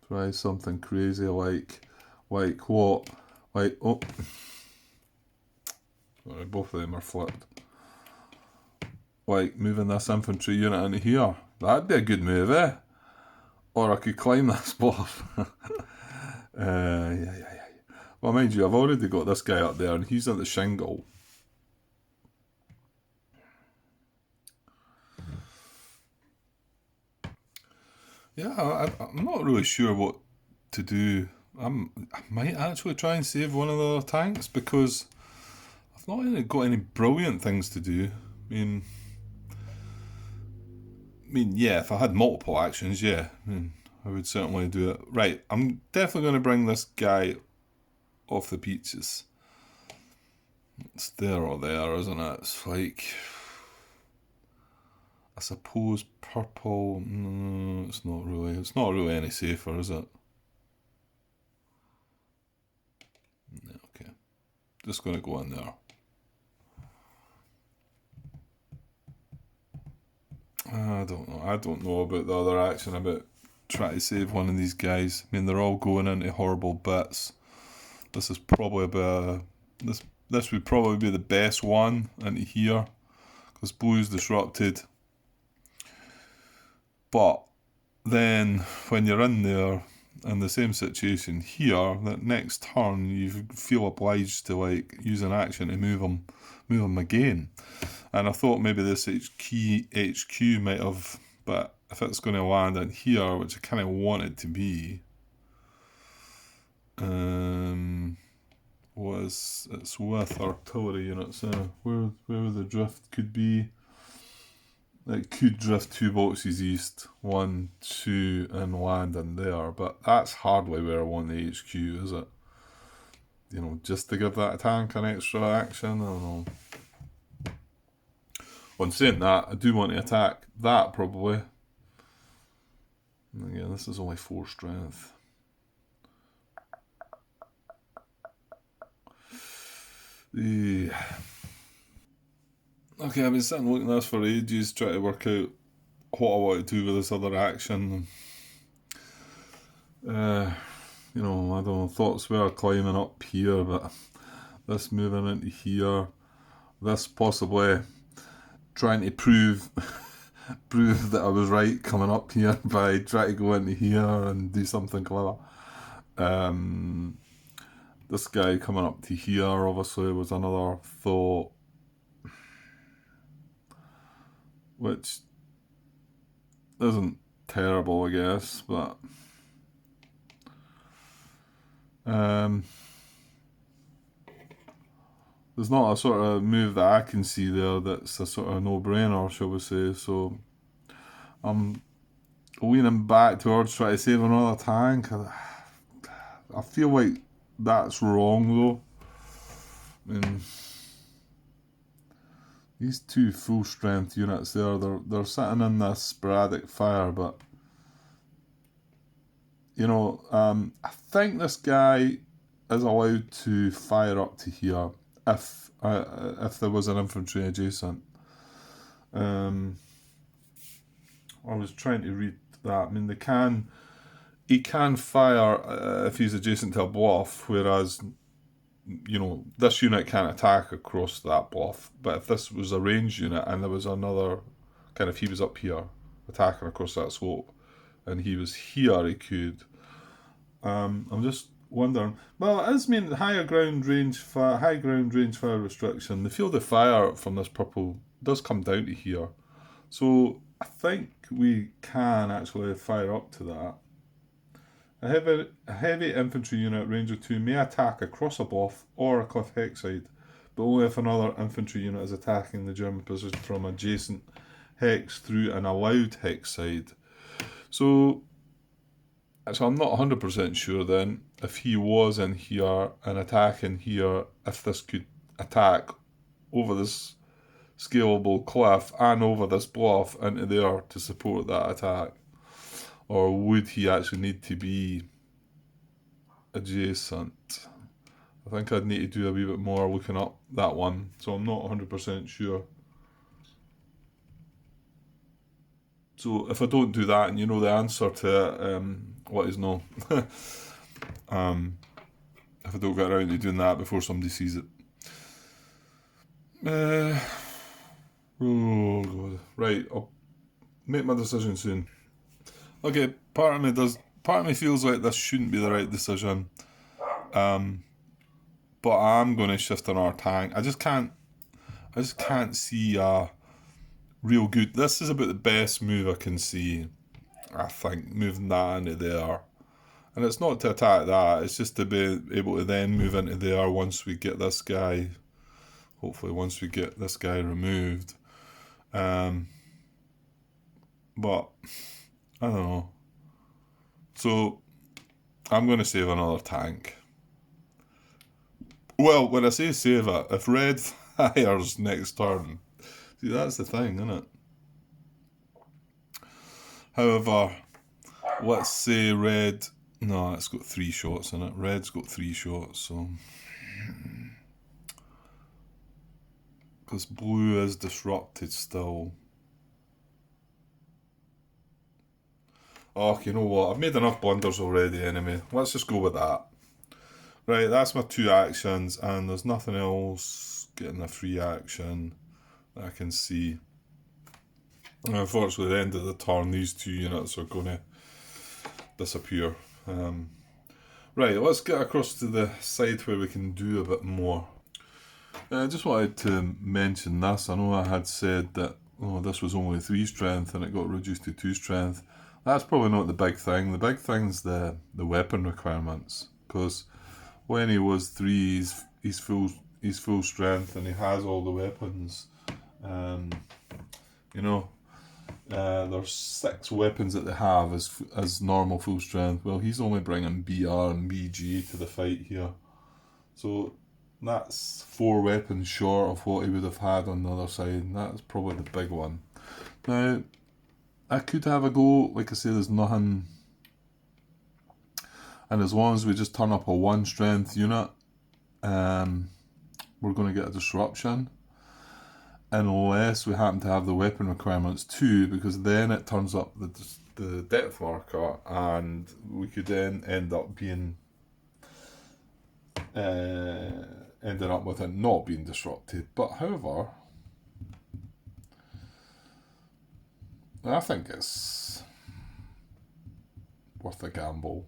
Try something crazy like what? Like, oh, sorry, both of them are flipped. Like moving this infantry unit into here. That'd be a good move, eh? Or I could climb this bluff. Yeah. Well, mind you, I've already got this guy up there, and he's at the shingle. Yeah, I'm not really sure what to do. I might actually try and save one of the tanks because I've not really got any brilliant things to do. I mean, yeah, if I had multiple actions, yeah, I would certainly do it. Right, I'm definitely going to bring this guy off the beaches. It's there or there, isn't it? It's like, I suppose purple. No, it's not really. It's not really any safer, is it? Yeah, okay, just going to go in there. I don't know. I don't know about the other action about trying to save one of these guys. I mean, they're all going into horrible bits. This is probably about this would probably be the best one into here because blue's disrupted. But then when you're in there in the same situation here, that next turn you feel obliged to like use an action to move them again. And I thought maybe this HQ might have, but if it's going to land in here, which I kind of want it to be, it's with artillery units. Where the drift could be. It could drift 2 boxes east, 1, 2, and land in there, but that's hardly where I want the HQ, is it? You know, just to give that tank an extra action, I don't know. On saying that, I do want to attack that probably. And again, this is only 4 strength. Okay, I've been sitting looking at this for ages, trying to work out what I want to do with this other action. You know, I don't know, thoughts were climbing up here, but this moving into here, this possibly trying to prove that I was right coming up here by trying to go into here and do something clever. This guy coming up to here obviously was another thought, which isn't terrible, I guess, but there's not a sort of move that I can see there that's a sort of no-brainer, shall we say. So I'm leaning back towards trying to save another tank. I feel like that's wrong though. I mean, these two full strength units there, they're sitting in this sporadic fire, but you know, I think this guy is allowed to fire up to here if there was an infantry adjacent. I was trying to read that. I mean, he can fire if he's adjacent to a bluff, whereas you know this unit can't attack across that bluff. But if this was a ranged unit and there was another kind of, he was up here attacking across that slope, and he was here, he could. I'm just wondering. Well, it is mean high ground range fire restriction. The field of fire from this purple does come down to here, so I think we can actually fire up to that. A heavy infantry unit, range of 2, may attack across a bluff or a cliff hexside, but only if another infantry unit is attacking the German position from adjacent hex through an allowed hex side. So I'm not 100% sure then if he was in here and attacking here, if this could attack over this scalable cliff and over this bluff into there to support that attack. Or would he actually need to be adjacent? I think I'd need to do a wee bit more looking up that one, so I'm not 100% sure. So if I don't do that and you know the answer to it, let us know. If I don't get around to doing that before somebody sees it. Oh god. Right, I'll make my decision soon. Okay, part of me feels like this shouldn't be the right decision. But I'm gonna shift on our tank. I just can't see a real good. This is about the best move I can see, I think, moving that into there. And it's not to attack that, it's just to be able to then move into there once we get this guy, hopefully once we get this guy removed. But I don't know. So I'm going to save another tank. Well, when I say save it, if red fires next turn, see, that's the thing, isn't it? However, let's say red... No, it's got 3 shots in it. Red's got 3 shots, so... Because blue is disrupted still. Oh, you know what? I've made enough blunders already anyway. Let's just go with that. Right, that's my 2 actions, and there's nothing else getting a free action that I can see. And unfortunately, at the end of the turn, these 2 units are going to disappear. Right, let's get across to the side where we can do a bit more. I just wanted to mention this. I know I had said that this was only 3 strength and it got reduced to 2 strength. That's probably not the big thing. The big thing's the weapon requirements, because when he was 3, he's full strength and he has all the weapons. There's 6 weapons that they have as normal full strength. Well, he's only bringing BR and BG to the fight here, so that's 4 weapons short of what he would have had on the other side, and that's probably the big one. Now, I could have a go, like I say, there's nothing, and as long as we just turn up a 1 strength unit, we're going to get a disruption, unless we happen to have the weapon requirements too, because then it turns up the depth marker, and we could then end up being ending up with it not being disrupted. But however, I think it's worth a gamble.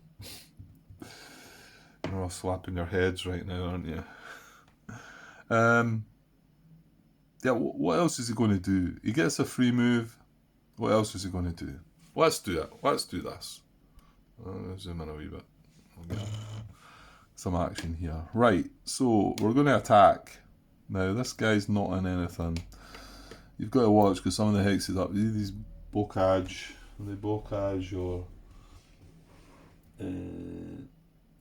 all slapping your heads right now, aren't you? Yeah, what else is he going to do? He gets a free move. What else is he going to do? Let's do it. Let's do this. Zoom in a wee bit. We'll get some action here. Right, so we're going to attack. Now, this guy's not in anything. You've got to watch, because some of the hexes up. These bocage, the bocage or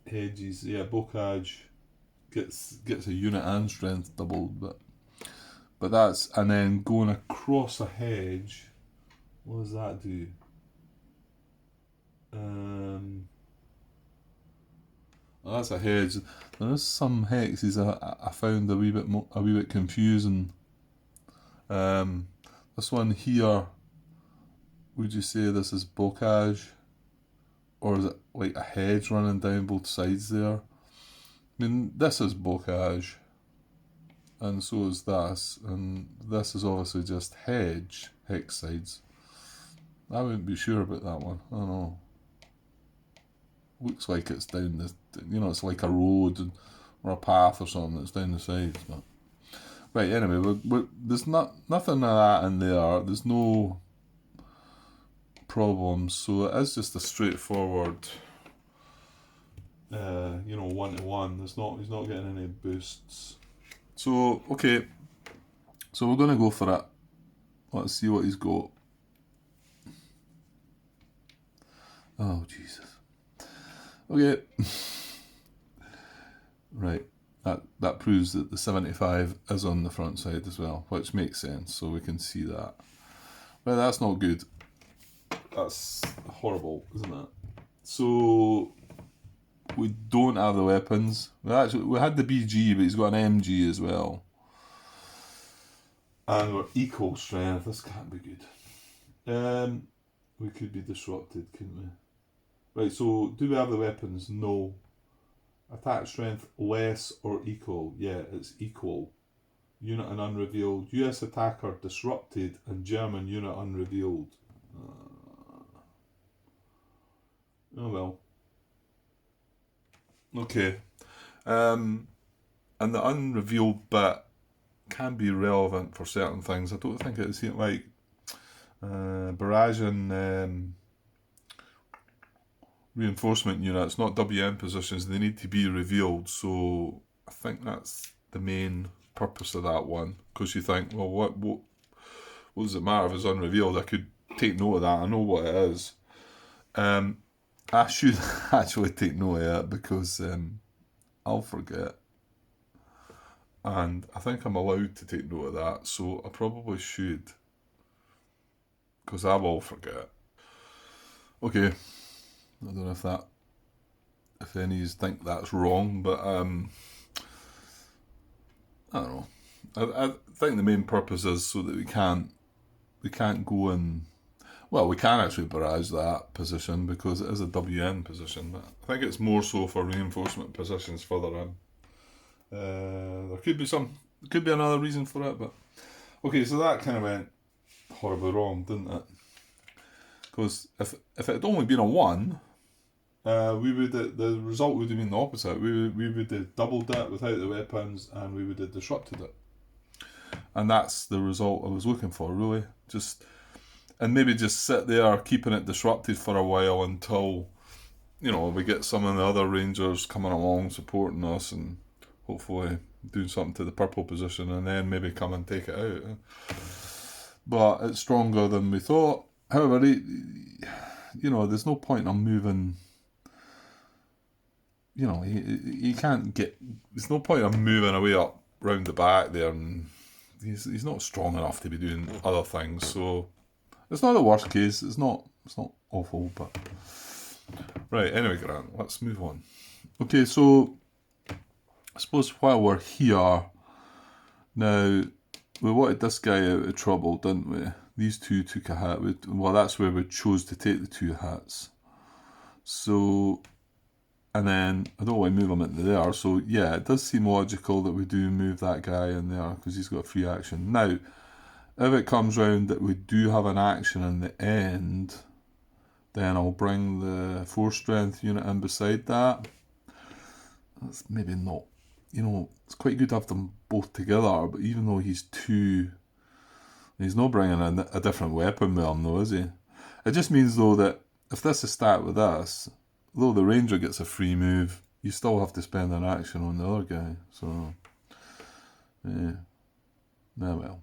hedges. Yeah, bocage gets a unit and strength doubled, but that's, and then going across a hedge. What does that do? Well, that's a hedge. There's some hexes I found a wee bit confusing. This one here, would you say this is bocage, or is it like a hedge running down both sides there? I mean, this is bocage, and so is this, and this is obviously just hex sides. I wouldn't be sure about that one. I don't know. Looks like it's down the, it's like a road or a path or something that's down the sides. But right, anyway, there's nothing of that in there. There's no problems, so it is just a straightforward, 1-to-1. He's not getting any boosts. So okay, so we're gonna go for it. Let's see what he's got. Oh Jesus. Okay. Right. That proves that the 75 is on the front side as well, which makes sense, so we can see that. Well, that's not good. That's horrible, isn't it? So we don't have the weapons. We had the BG, but he's got an MG as well. And we're equal strength. This can't be good. We could be disrupted, couldn't we? Right, so do we have the weapons? No. Attack strength less or equal? Yeah, it's equal. Unit and unrevealed. US attacker disrupted and German unit unrevealed. Oh well. Okay. And the unrevealed bit can be relevant for certain things. I don't think it's like barrage and reinforcement units, not WM positions. They need to be revealed. So I think that's the main purpose of that one. Because you think, well, what does it matter if it's unrevealed? I could take note of that. I know what it is. I should actually take note of it because I'll forget. And I think I'm allowed to take note of that, so I probably should. Because I will forget. Okay. I don't know if any of you think that's wrong, but I don't know. I think the main purpose is so that we can't go and, well, we can actually barrage that position because it is a WN position. But I think it's more so for reinforcement positions further in. There could be another reason for it, but okay. So that kind of went horribly wrong, didn't it? Because if it had only been a 1, the result would have been the opposite. We would have doubled it without the weapons, and we would have disrupted it. And that's the result I was looking for, really. And maybe just sit there keeping it disrupted for a while until, we get some of the other Rangers coming along supporting us and hopefully doing something to the purple position, and then maybe come and take it out. But it's stronger than we thought. However, there's no point in moving. He can't get. There's no point in moving away up round the back there, and he's not strong enough to be doing other things. So it's not the worst case. It's not awful, but right. Anyway, Grant, let's move on. Okay, so I suppose while we're here now, we wanted this guy out of trouble, didn't we? These two took a hit. That's where we chose to take the 2 hits. So, and then I don't want to move him into there. So yeah, it does seem logical that we do move that guy in there because he's got free action. Now, if it comes round that we do have an action in the end, then I'll bring the 4 strength unit in beside that. that's maybe not, you know, it's quite good to have them both together, but even though he's not bringing a different weapon with him though, is he? It just means though that if this is stat with this, though the ranger gets a free move, you still have to spend an action on the other guy, so, yeah, well.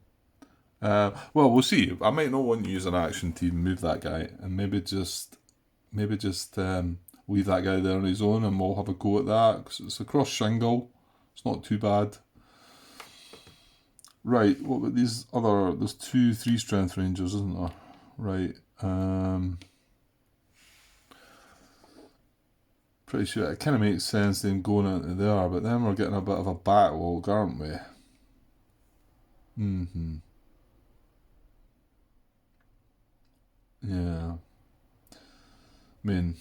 Well, we'll see. I might not want to use an action to even move that guy, and maybe just leave that guy there on his own, and we'll have a go at that, because it's across shingle. It's not too bad. Right, what about these other... There's 2 3-strength rangers, isn't there? Right. Pretty sure it kind of makes sense them going into there, but then we're getting a bit of a backlog, aren't we? Yeah. I mean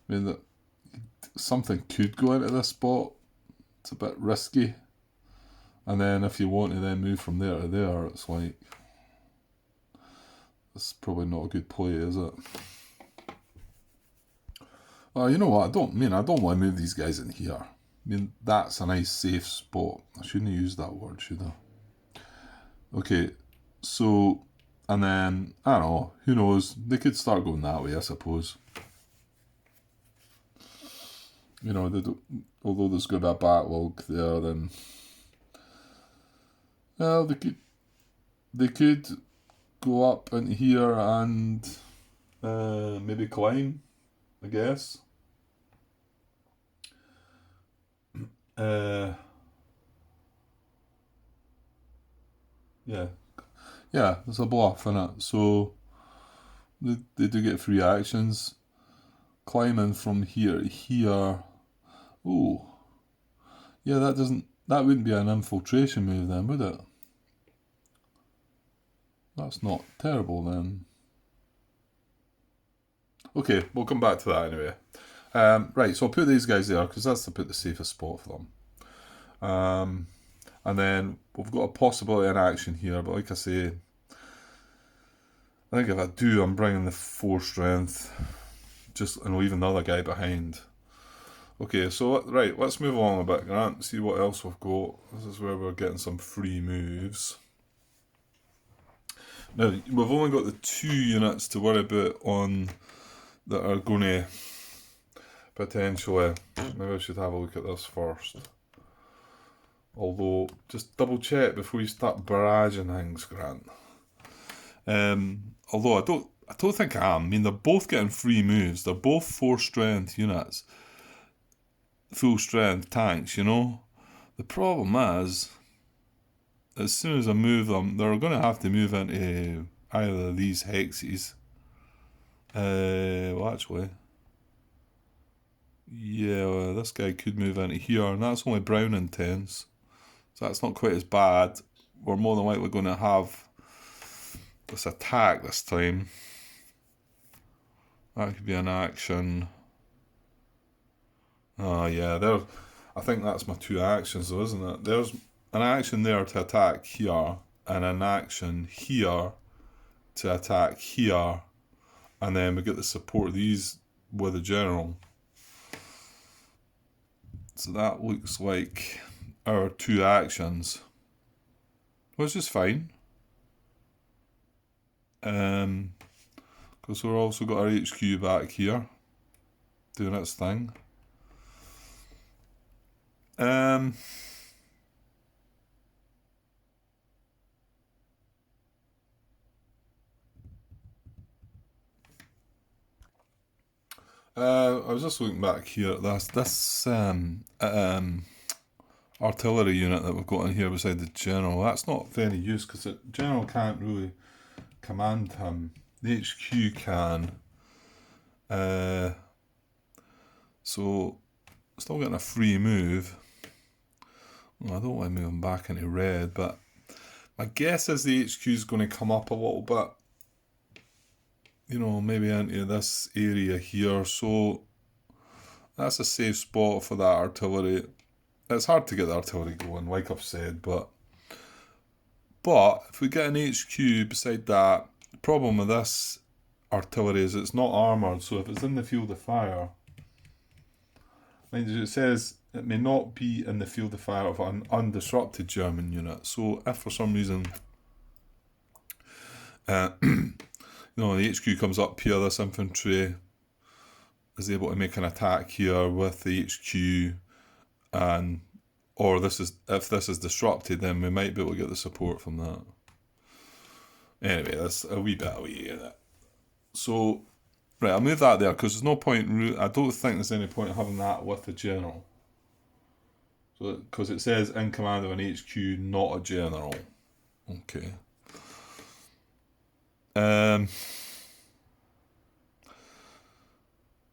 that something could go into this spot. It's a bit risky. And then if you want to then move from there to there, it's like, it's probably not a good play, is it? Well, you know what? I don't want to move these guys in here. I mean, that's a nice safe spot. I shouldn't use that word, should I? Okay, so, and then, I don't know, who knows? They could start going that way, I suppose. You know, although there's going to be a backlog there, then... Well, they could go up into here and maybe climb, I guess. Yeah, there's a bluff in it, so they do get free actions. Climbing from here to here. Oh, yeah, that wouldn't be an infiltration move then, would it? That's not terrible then. Okay, we'll come back to that anyway. Right, so I'll put these guys there because that's the safest spot for them. And then we've got a possibility in action here, but like I say, I think if I do, I'm bringing the 4 strength, and leaving the other guy behind. Okay, so right, let's move along a bit, Grant, see what else we've got. This is where we're getting some free moves. Now, we've only got the 2 units to worry about that are going to potentially... Maybe I should have a look at this first. Although, just double check before you start barraging things, Grant. Although I don't think I am. I mean, they're both getting free moves. They're both 4 strength units. Full strength tanks, you know. The problem is, as soon as I move them, they're going to have to move into either of these hexes. Well, actually, yeah, well, this guy could move into here, and that's only brown intense, so that's not quite as bad. We're more than likely going to have this attack this time. That could be an action. Oh yeah, I think that's my 2 actions though, isn't it? There's an action there to attack here, and an action here to attack here, and then we get to support these with the general. So that looks like our 2 actions, which is fine. Because we've also got our HQ back here, doing its thing. I was just looking back here at this artillery unit that we've got in here beside the general. That's not of any use because the general can't really command him. The HQ can. So still getting a free move. Well, I don't want to move him back into red, but my guess is the HQ is going to come up a little bit. You know, maybe into this area here, so that's a safe spot for that artillery. It's hard to get the artillery going, like I've said, but if we get an HQ beside that, the problem with this artillery is it's not armoured, so if it's in the field of fire, Mind you, it says it may not be in the field of fire of an undisrupted German unit. So if for some reason, the HQ comes up here, this infantry is able to make an attack here with the HQ, and or if this is disrupted, then we might be able to get the support from that. Anyway, that's a wee bit away in it. So, right, I'll move that there because there's no point. I don't think there's any point having that with the general. So, because it says in command of an HQ, not a general. Okay.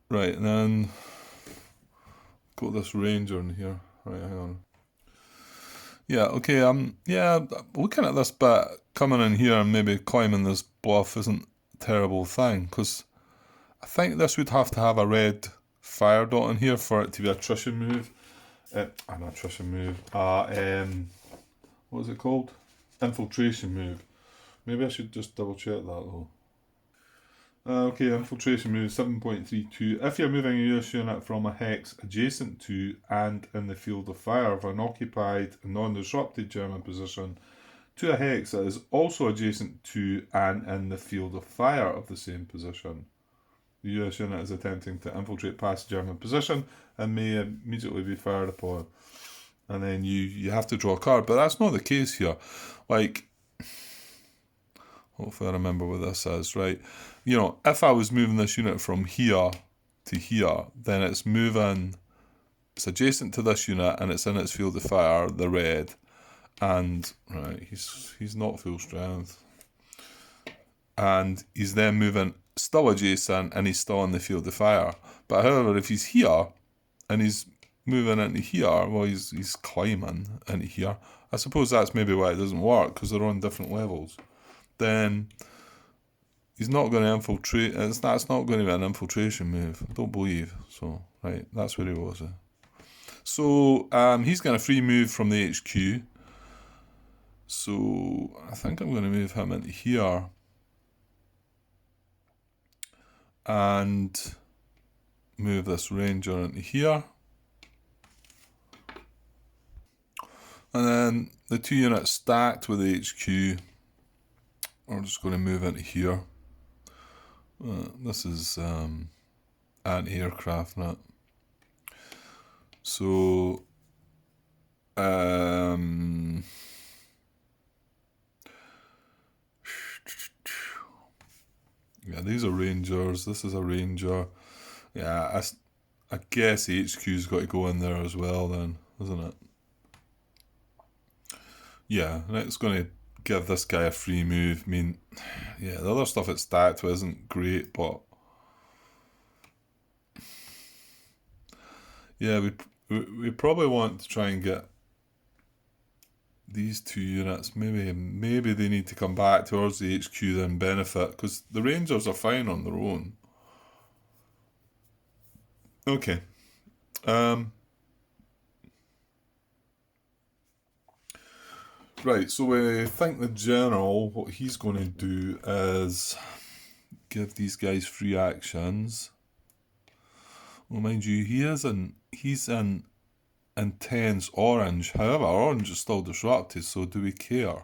Right, and then got this ranger in here. Right, hang on. Yeah, okay, looking at this bit, coming in here and maybe climbing this bluff isn't a terrible thing, because I think this would have to have a red fire dot in here for it to be an attrition move. What is it called? Infiltration move. Maybe I should just double check that though. Okay, infiltration move 7.32. If you're moving a US unit from a hex adjacent to and in the field of fire of an occupied and non-disrupted German position to a hex that is also adjacent to and in the field of fire of the same position, the US unit is attempting to infiltrate past German position and may immediately be fired upon. And then you have to draw a card, but that's not the case here. Like, hopefully I remember what this is, right? If I was moving this unit from here to here, then it's adjacent to this unit and it's in its field of fire, the red, and right, he's not full strength. And he's then moving still adjacent and he's still in the field of fire. But however, if he's here and he's moving into here, well, he's climbing into here. I suppose that's maybe why it doesn't work, because they're on different levels. Then he's not going to infiltrate. That's not going to be an infiltration move, I don't believe. So, right, that's where he was. So, he's going to free move from the HQ. So, I think I'm going to move him into here. And move this ranger into here. And then the two units stacked with the HQ, we're just going to move into here. This is anti-aircraft, not. So, yeah, these are rangers. This is a ranger. Yeah, I guess the HQ's got to go in there as well then, isn't it? Yeah, and it's going to give this guy a free move. I mean, yeah, the other stuff it's stacked with isn't great, but yeah, we probably want to try and get these two units. Maybe they need to come back towards the HQ then benefit, because the Rangers are fine on their own. Okay. Right, so we think the general, what he's going to do is give these guys free actions. Well, mind you, he's in intense orange. However, orange is still disrupted, so do we care?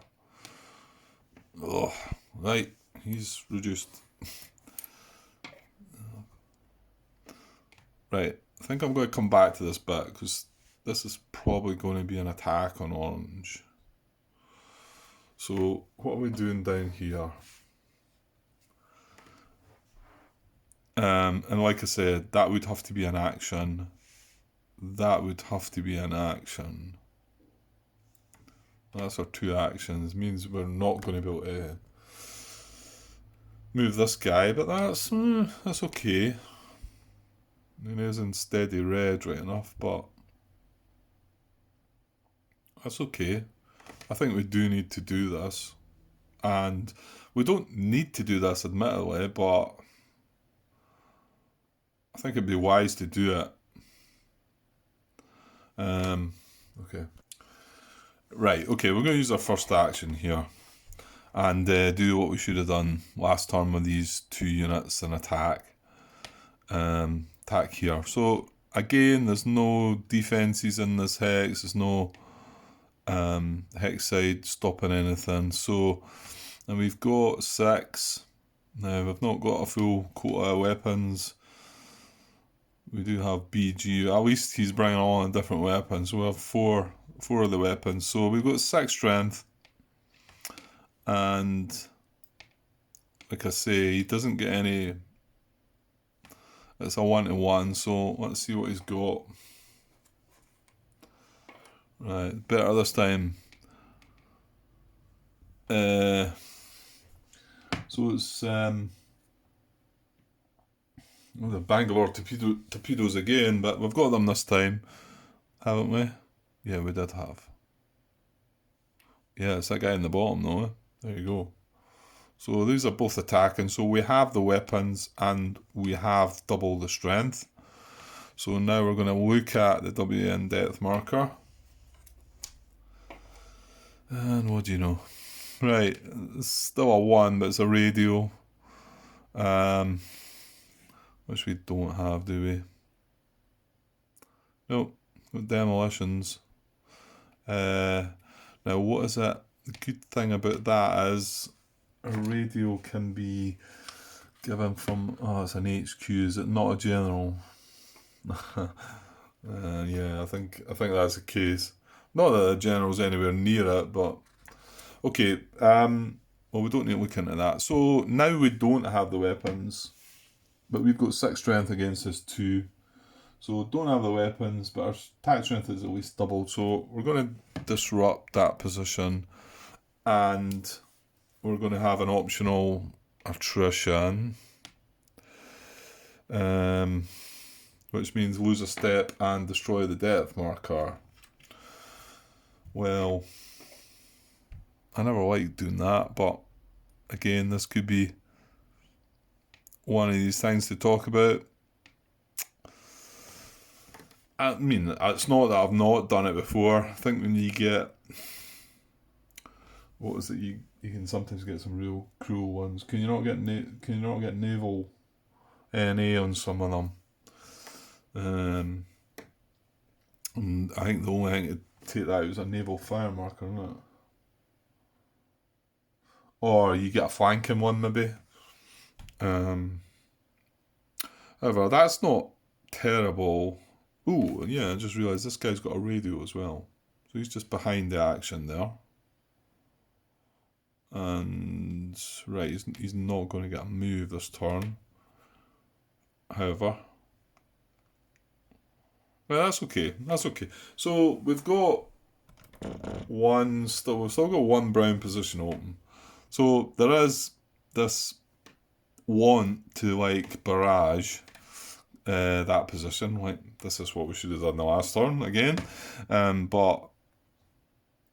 Oh, right, he's reduced. Right, I think I'm going to come back to this bit, because this is probably going to be an attack on orange. So, what are we doing down here? And like I said, that would have to be an action. That would have to be an action. That's our two actions. It means we're not going to be able to move this guy, but that's okay. It is in steady red right enough, but that's okay. I think we do need to do this, and we don't need to do this admittedly, but I think it'd be wise to do it. Okay. Right, okay, we're going to use our first action here and do what we should have done last turn with these two units and attack. Attack here. So again, there's no defences in this hex. There's no hex side stopping anything. So, and we've got 6. Now, we've not got a full quota of weapons. We do have BG. At least he's bringing on a different weapon. So we have four of the weapons. So we've got 6 strength. And like I say, he doesn't get any. It's a 1-to-1. So let's see what he's got. Right, better this time. So it's the Bangalore torpedoes again, but we've got them this time, haven't we? Yeah, we did have. Yeah, it's that guy in the bottom though. There you go. So these are both attacking. So we have the weapons and we have double the strength. So now we're going to look at the WN depth marker. And what do you know? Right, it's still a 1, but it's a radio. Which we don't have, do we? Nope, got demolitions. Now what is it? The good thing about that is a radio can be given from, it's an HQ, is it not a general? Yeah, I think that's the case. Not that the general's anywhere near it, but okay, well, we don't need to look into that. So now we don't have the weapons, but we've got 6 strength against his 2. So don't have the weapons, but our attack strength is at least doubled. So we're going to disrupt that position, and we're going to have an optional attrition, which means lose a step and destroy the depth marker. Well, I never liked doing that, but again, this could be one of these things to talk about. I mean, it's not that I've not done it before. I think when you get, what is it? You can sometimes get some real cruel ones. Can you not get naval NA on some of them? And I think the only thing to take that out is a naval fire marker, isn't it? Or you get a flanking one maybe. However, that's not terrible. Ooh, yeah, I just realised this guy's got a radio as well. So he's just behind the action there. And, right, he's not going to get a move this turn. However. Well, that's okay. That's okay. So we've got we've still got 1 brown position open. So there is this want to like barrage that position. Like, this is what we should have done the last turn again. But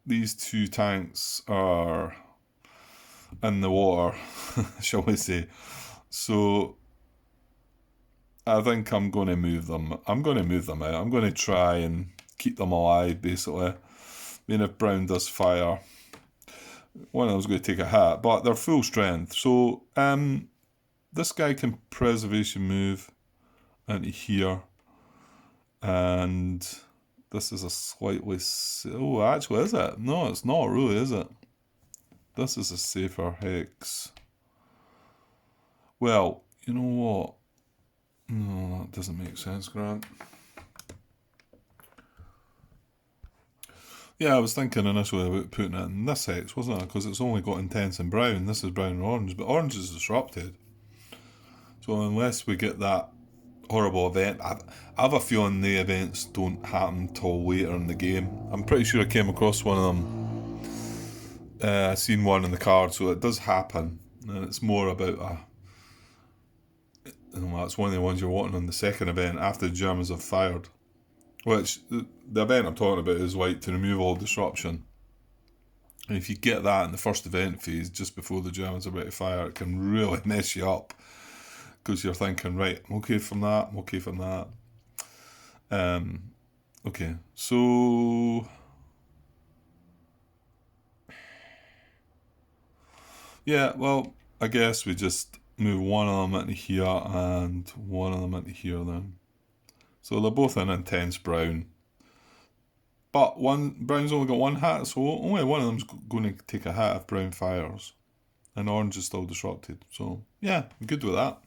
these 2 tanks are in the water, shall we say. So I think I'm going to move them. I'm going to move them out. I'm going to try and keep them alive, basically. I mean, if Brown does fire, one of them's going to take a hit, but they're full strength. So this guy can preservation move into here, and this is a slightly... Oh, actually, is it? No, it's not really, is it? This is a safer hex. Well, you know what? No, that doesn't make sense, Grant. Yeah, I was thinking initially about putting it in this hex, wasn't it? Because it's only got intense and brown. This is brown and orange, but orange is disrupted. So unless we get that horrible event, I have a feeling the events don't happen till later in the game. I'm pretty sure I came across one of them. Seen one in the card, so it does happen, and it's more about it's one of the ones you're wanting on the second event after the Germans have fired. Which, the event I'm talking about is like to remove all disruption. And if you get that in the first event phase, just before the Germans are about to fire, it can really mess you up. Because you're thinking, right, I'm okay from that, I'm okay from that. Okay, so... Yeah, well, I guess we just move one of them into here and one of them into here then. So they're both in intense brown. But brown's only got one hat, so only one of them's going to take a hat if brown fires. And orange is still disrupted. So yeah, good with that.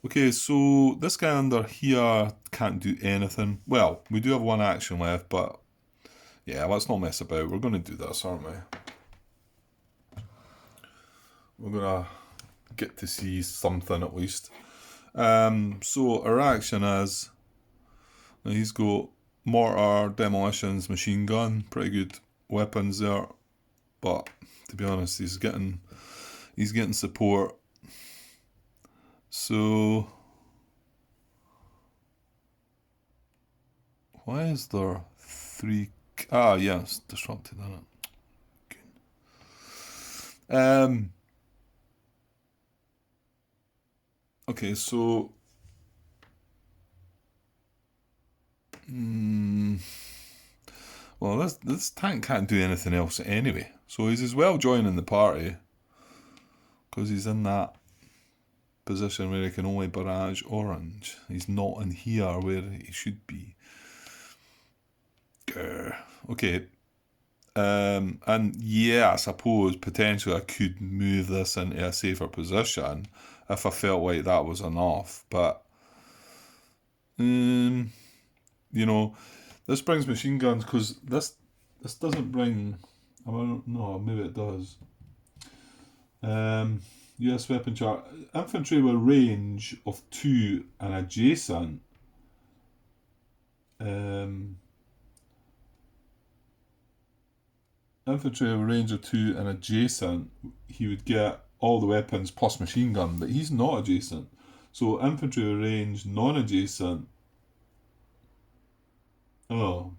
Okay, so this guy under here can't do anything. Well, we do have one action left, but yeah, let's not mess about. We're going to do this, aren't we? We're going to get to see something at least. So our action is, he's got mortar, demolitions, machine gun, pretty good weapons there. But to be honest, he's getting support. So why is there 3? Ah, yes, disrupted, isn't it? Good. Okay, so well, this tank can't do anything else anyway, so he's as well joining the party because he's in that position where he can only barrage orange. He's not in here where he should be. Grr. Okay. And yeah, I suppose potentially I could move this into a safer position if I felt like that was enough, but you know, this brings machine guns because this doesn't bring. I don't know, maybe it does. US weapon chart. Infantry with range of 2 and adjacent. Infantry with range of 2 and adjacent, he would get all the weapons plus machine gun, but he's not adjacent. So infantry with range, non-adjacent. Oh.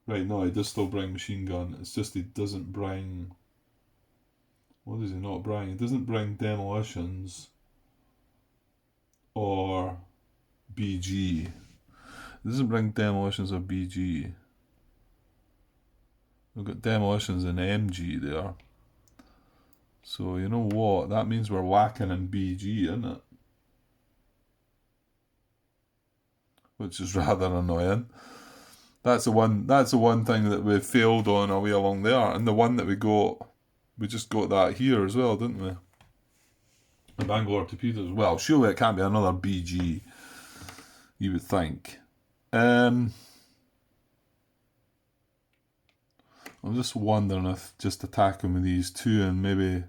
Right, no, he does still bring machine gun. It's just he doesn't bring... What does he not bring? He doesn't bring demolitions or BG. He doesn't bring demolitions or BG. We've got demolitions and MG there. So you know what? That means we're whacking in BG, isn't it? Which is rather annoying. That's the one thing that we failed on our way along there, and the one that we just got that here as well, didn't we? The Bangalore torpedoes. Well, surely it can't be another BG. You would think. I'm just wondering if just attacking with these two and maybe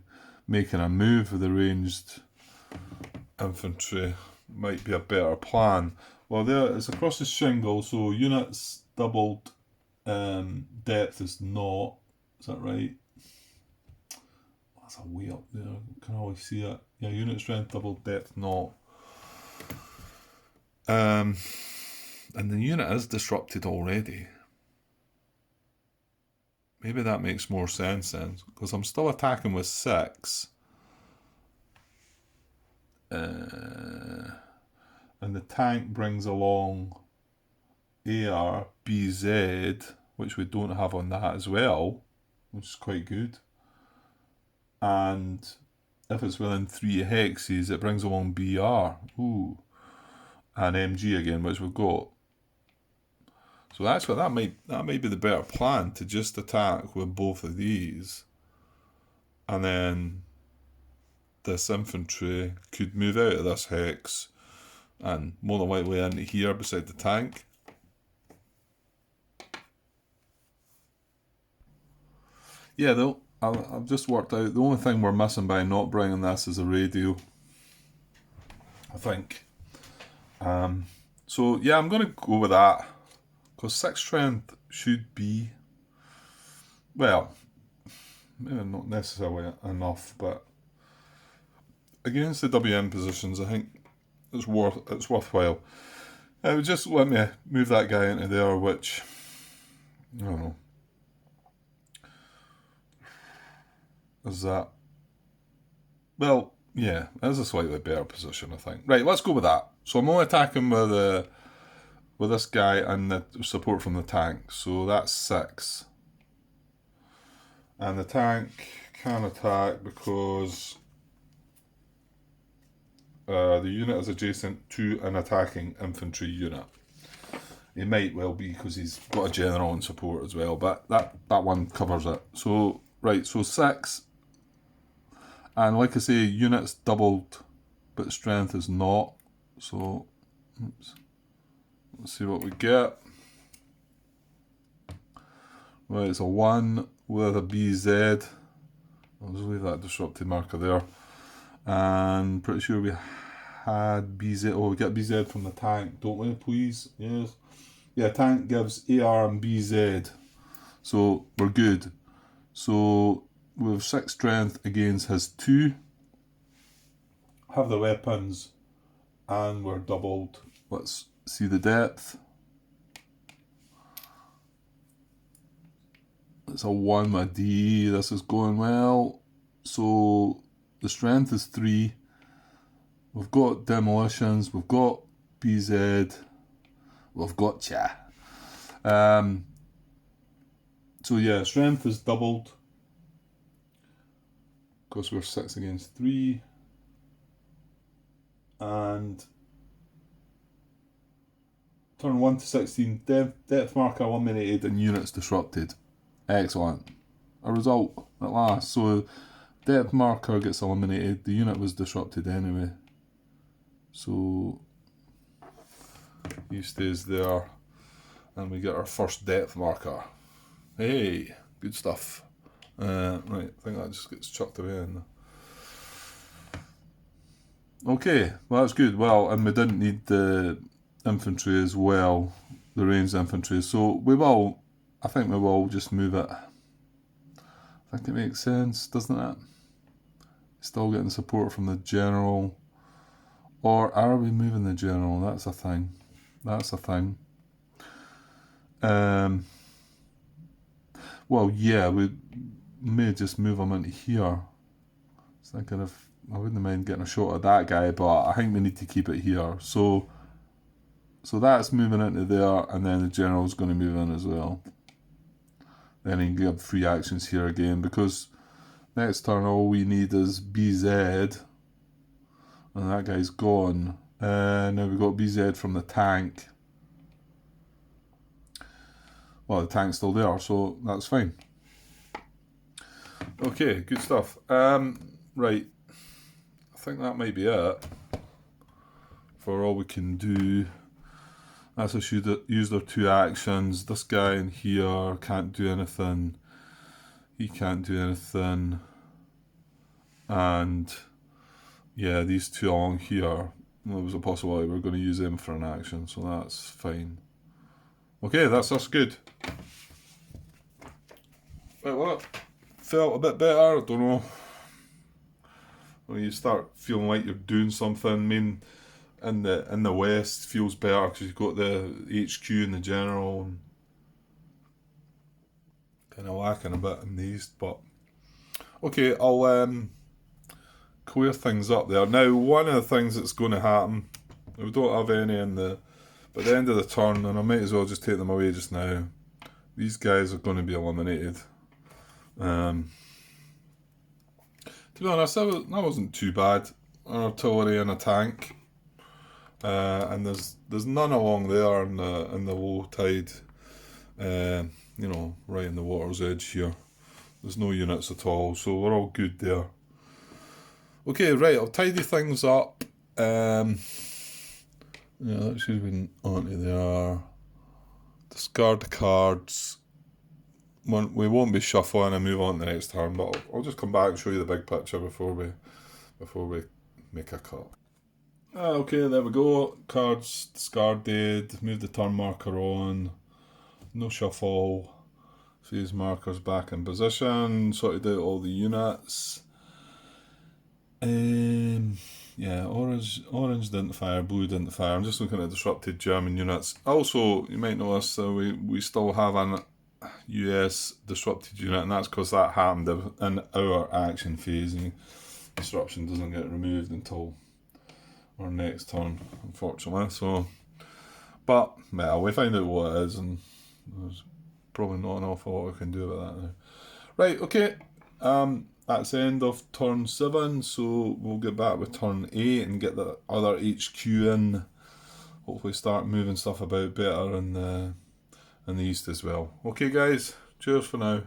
making a move with the ranged infantry might be a better plan. Well, there it's across the shingle, so units doubled depth is not. Is that right? That's a way up there. Can always see it. Yeah, unit strength doubled depth not. And the unit is disrupted already. Maybe that makes more sense then, because I'm still attacking with 6. And the tank brings along AR, BZ, which we don't have on that as well, which is quite good. And if it's within 3 hexes, it brings along BR. Ooh. And MG again, which we've got. So actually that might be the better plan, to just attack with both of these. And then this infantry could move out of this hex and more than likely into here beside the tank. Yeah, though, I've just worked out the only thing we're missing by not bringing this is a radio, I think. So yeah, I'm going to go with that, because 6 strength should be, well, maybe not necessarily enough, but against the WM positions, I think it's worthwhile. It would just let me move that guy into there, which, I don't know, is that, well, yeah, that's a slightly better position, I think. Right, let's go with that. So I'm only attacking with this guy and the support from the tank, so that's 6. And the tank can attack because the unit is adjacent to an attacking infantry unit. He might well be because he's got a general in support as well, but that one covers it. So, right, so 6. And like I say, units doubled, but strength is not. So, oops. Let's see what we get. Right, it's a 1 with a BZ. I'll just leave that disrupted marker there. And pretty sure we had BZ. Oh, we get BZ from the tank, don't we, please? Yes. Yeah, tank gives AR and BZ. So we're good. So we have 6 strength against his 2. Have the weapons. And we're doubled. Let's see the depth. It's a 1 with a D. This is going well. So the strength is 3. We've got demolitions. We've got BZ. We've got cha. So yeah, strength is doubled. Because we're 6 against 3. And turn 1 to 16. Depth marker eliminated and units disrupted. Excellent. A result at last. So depth marker gets eliminated. The unit was disrupted anyway. So he stays there. And we get our first depth marker. Hey, good stuff. Right, I think that just gets chucked away in. Okay, well that's good. Well, and we didn't need the infantry as well, the ranged infantry. So we will, I think we will just move it. I think it makes sense, doesn't it? Still getting support from the general. Or are we moving the general? That's a thing. That's a thing. Well, yeah, we may just move him into here. I was thinking if I wouldn't mind getting a shot at that guy, but I think we need to keep it here. So that's moving into there, and then the general's going to move in as well. Then he can get free actions here again, because next turn all we need is BZ, and that guy's gone. Now we've got BZ from the tank. Well, the tank's still there, so that's fine. Okay, good stuff. Right, I think that might be it for all we can do. That's us use their 2 actions. This guy in here can't do anything. He can't do anything. And yeah, these 2 along here, there was a possibility we're going to use them for an action, so that's fine. Okay, that's us good. Right, what? Felt a bit better, I don't know. When you start feeling like you're doing something, I mean, in the west feels better because you've got the HQ and the general, and kind of lacking a bit in the east. But okay, I'll clear things up there. Now, one of the things that's going to happen, we don't have any in by the end of the turn, and I might as well just take them away just now. These guys are going to be eliminated. To be honest, that wasn't too bad. An artillery and a tank, and there's none along there in the low tide. You know, right in the water's edge here. There's no units at all, so we're all good there. Okay, right, I'll tidy things up. Yeah, that should have been onto there. Discard the cards. We won't be shuffling and move on to the next turn, but I'll just come back and show you the big picture before we make a cut. Okay, there we go. Cards discarded. Move the turn marker on. No shuffle. Phase markers back in position. Sorted out all the units. Yeah, orange didn't fire, blue didn't fire. I'm just looking at disrupted German units. Also, you might notice we still have an US disrupted unit, and that's because that happened in our action phase, and disruption doesn't get removed until our next turn, unfortunately. So, but well, we find out what it is, and there's probably not an awful lot we can do about that now. Right, okay. that's the end of turn 7, so we'll get back with turn 8 and get the other HQ in. Hopefully start moving stuff about better in the east as well. Okay guys, cheers for now.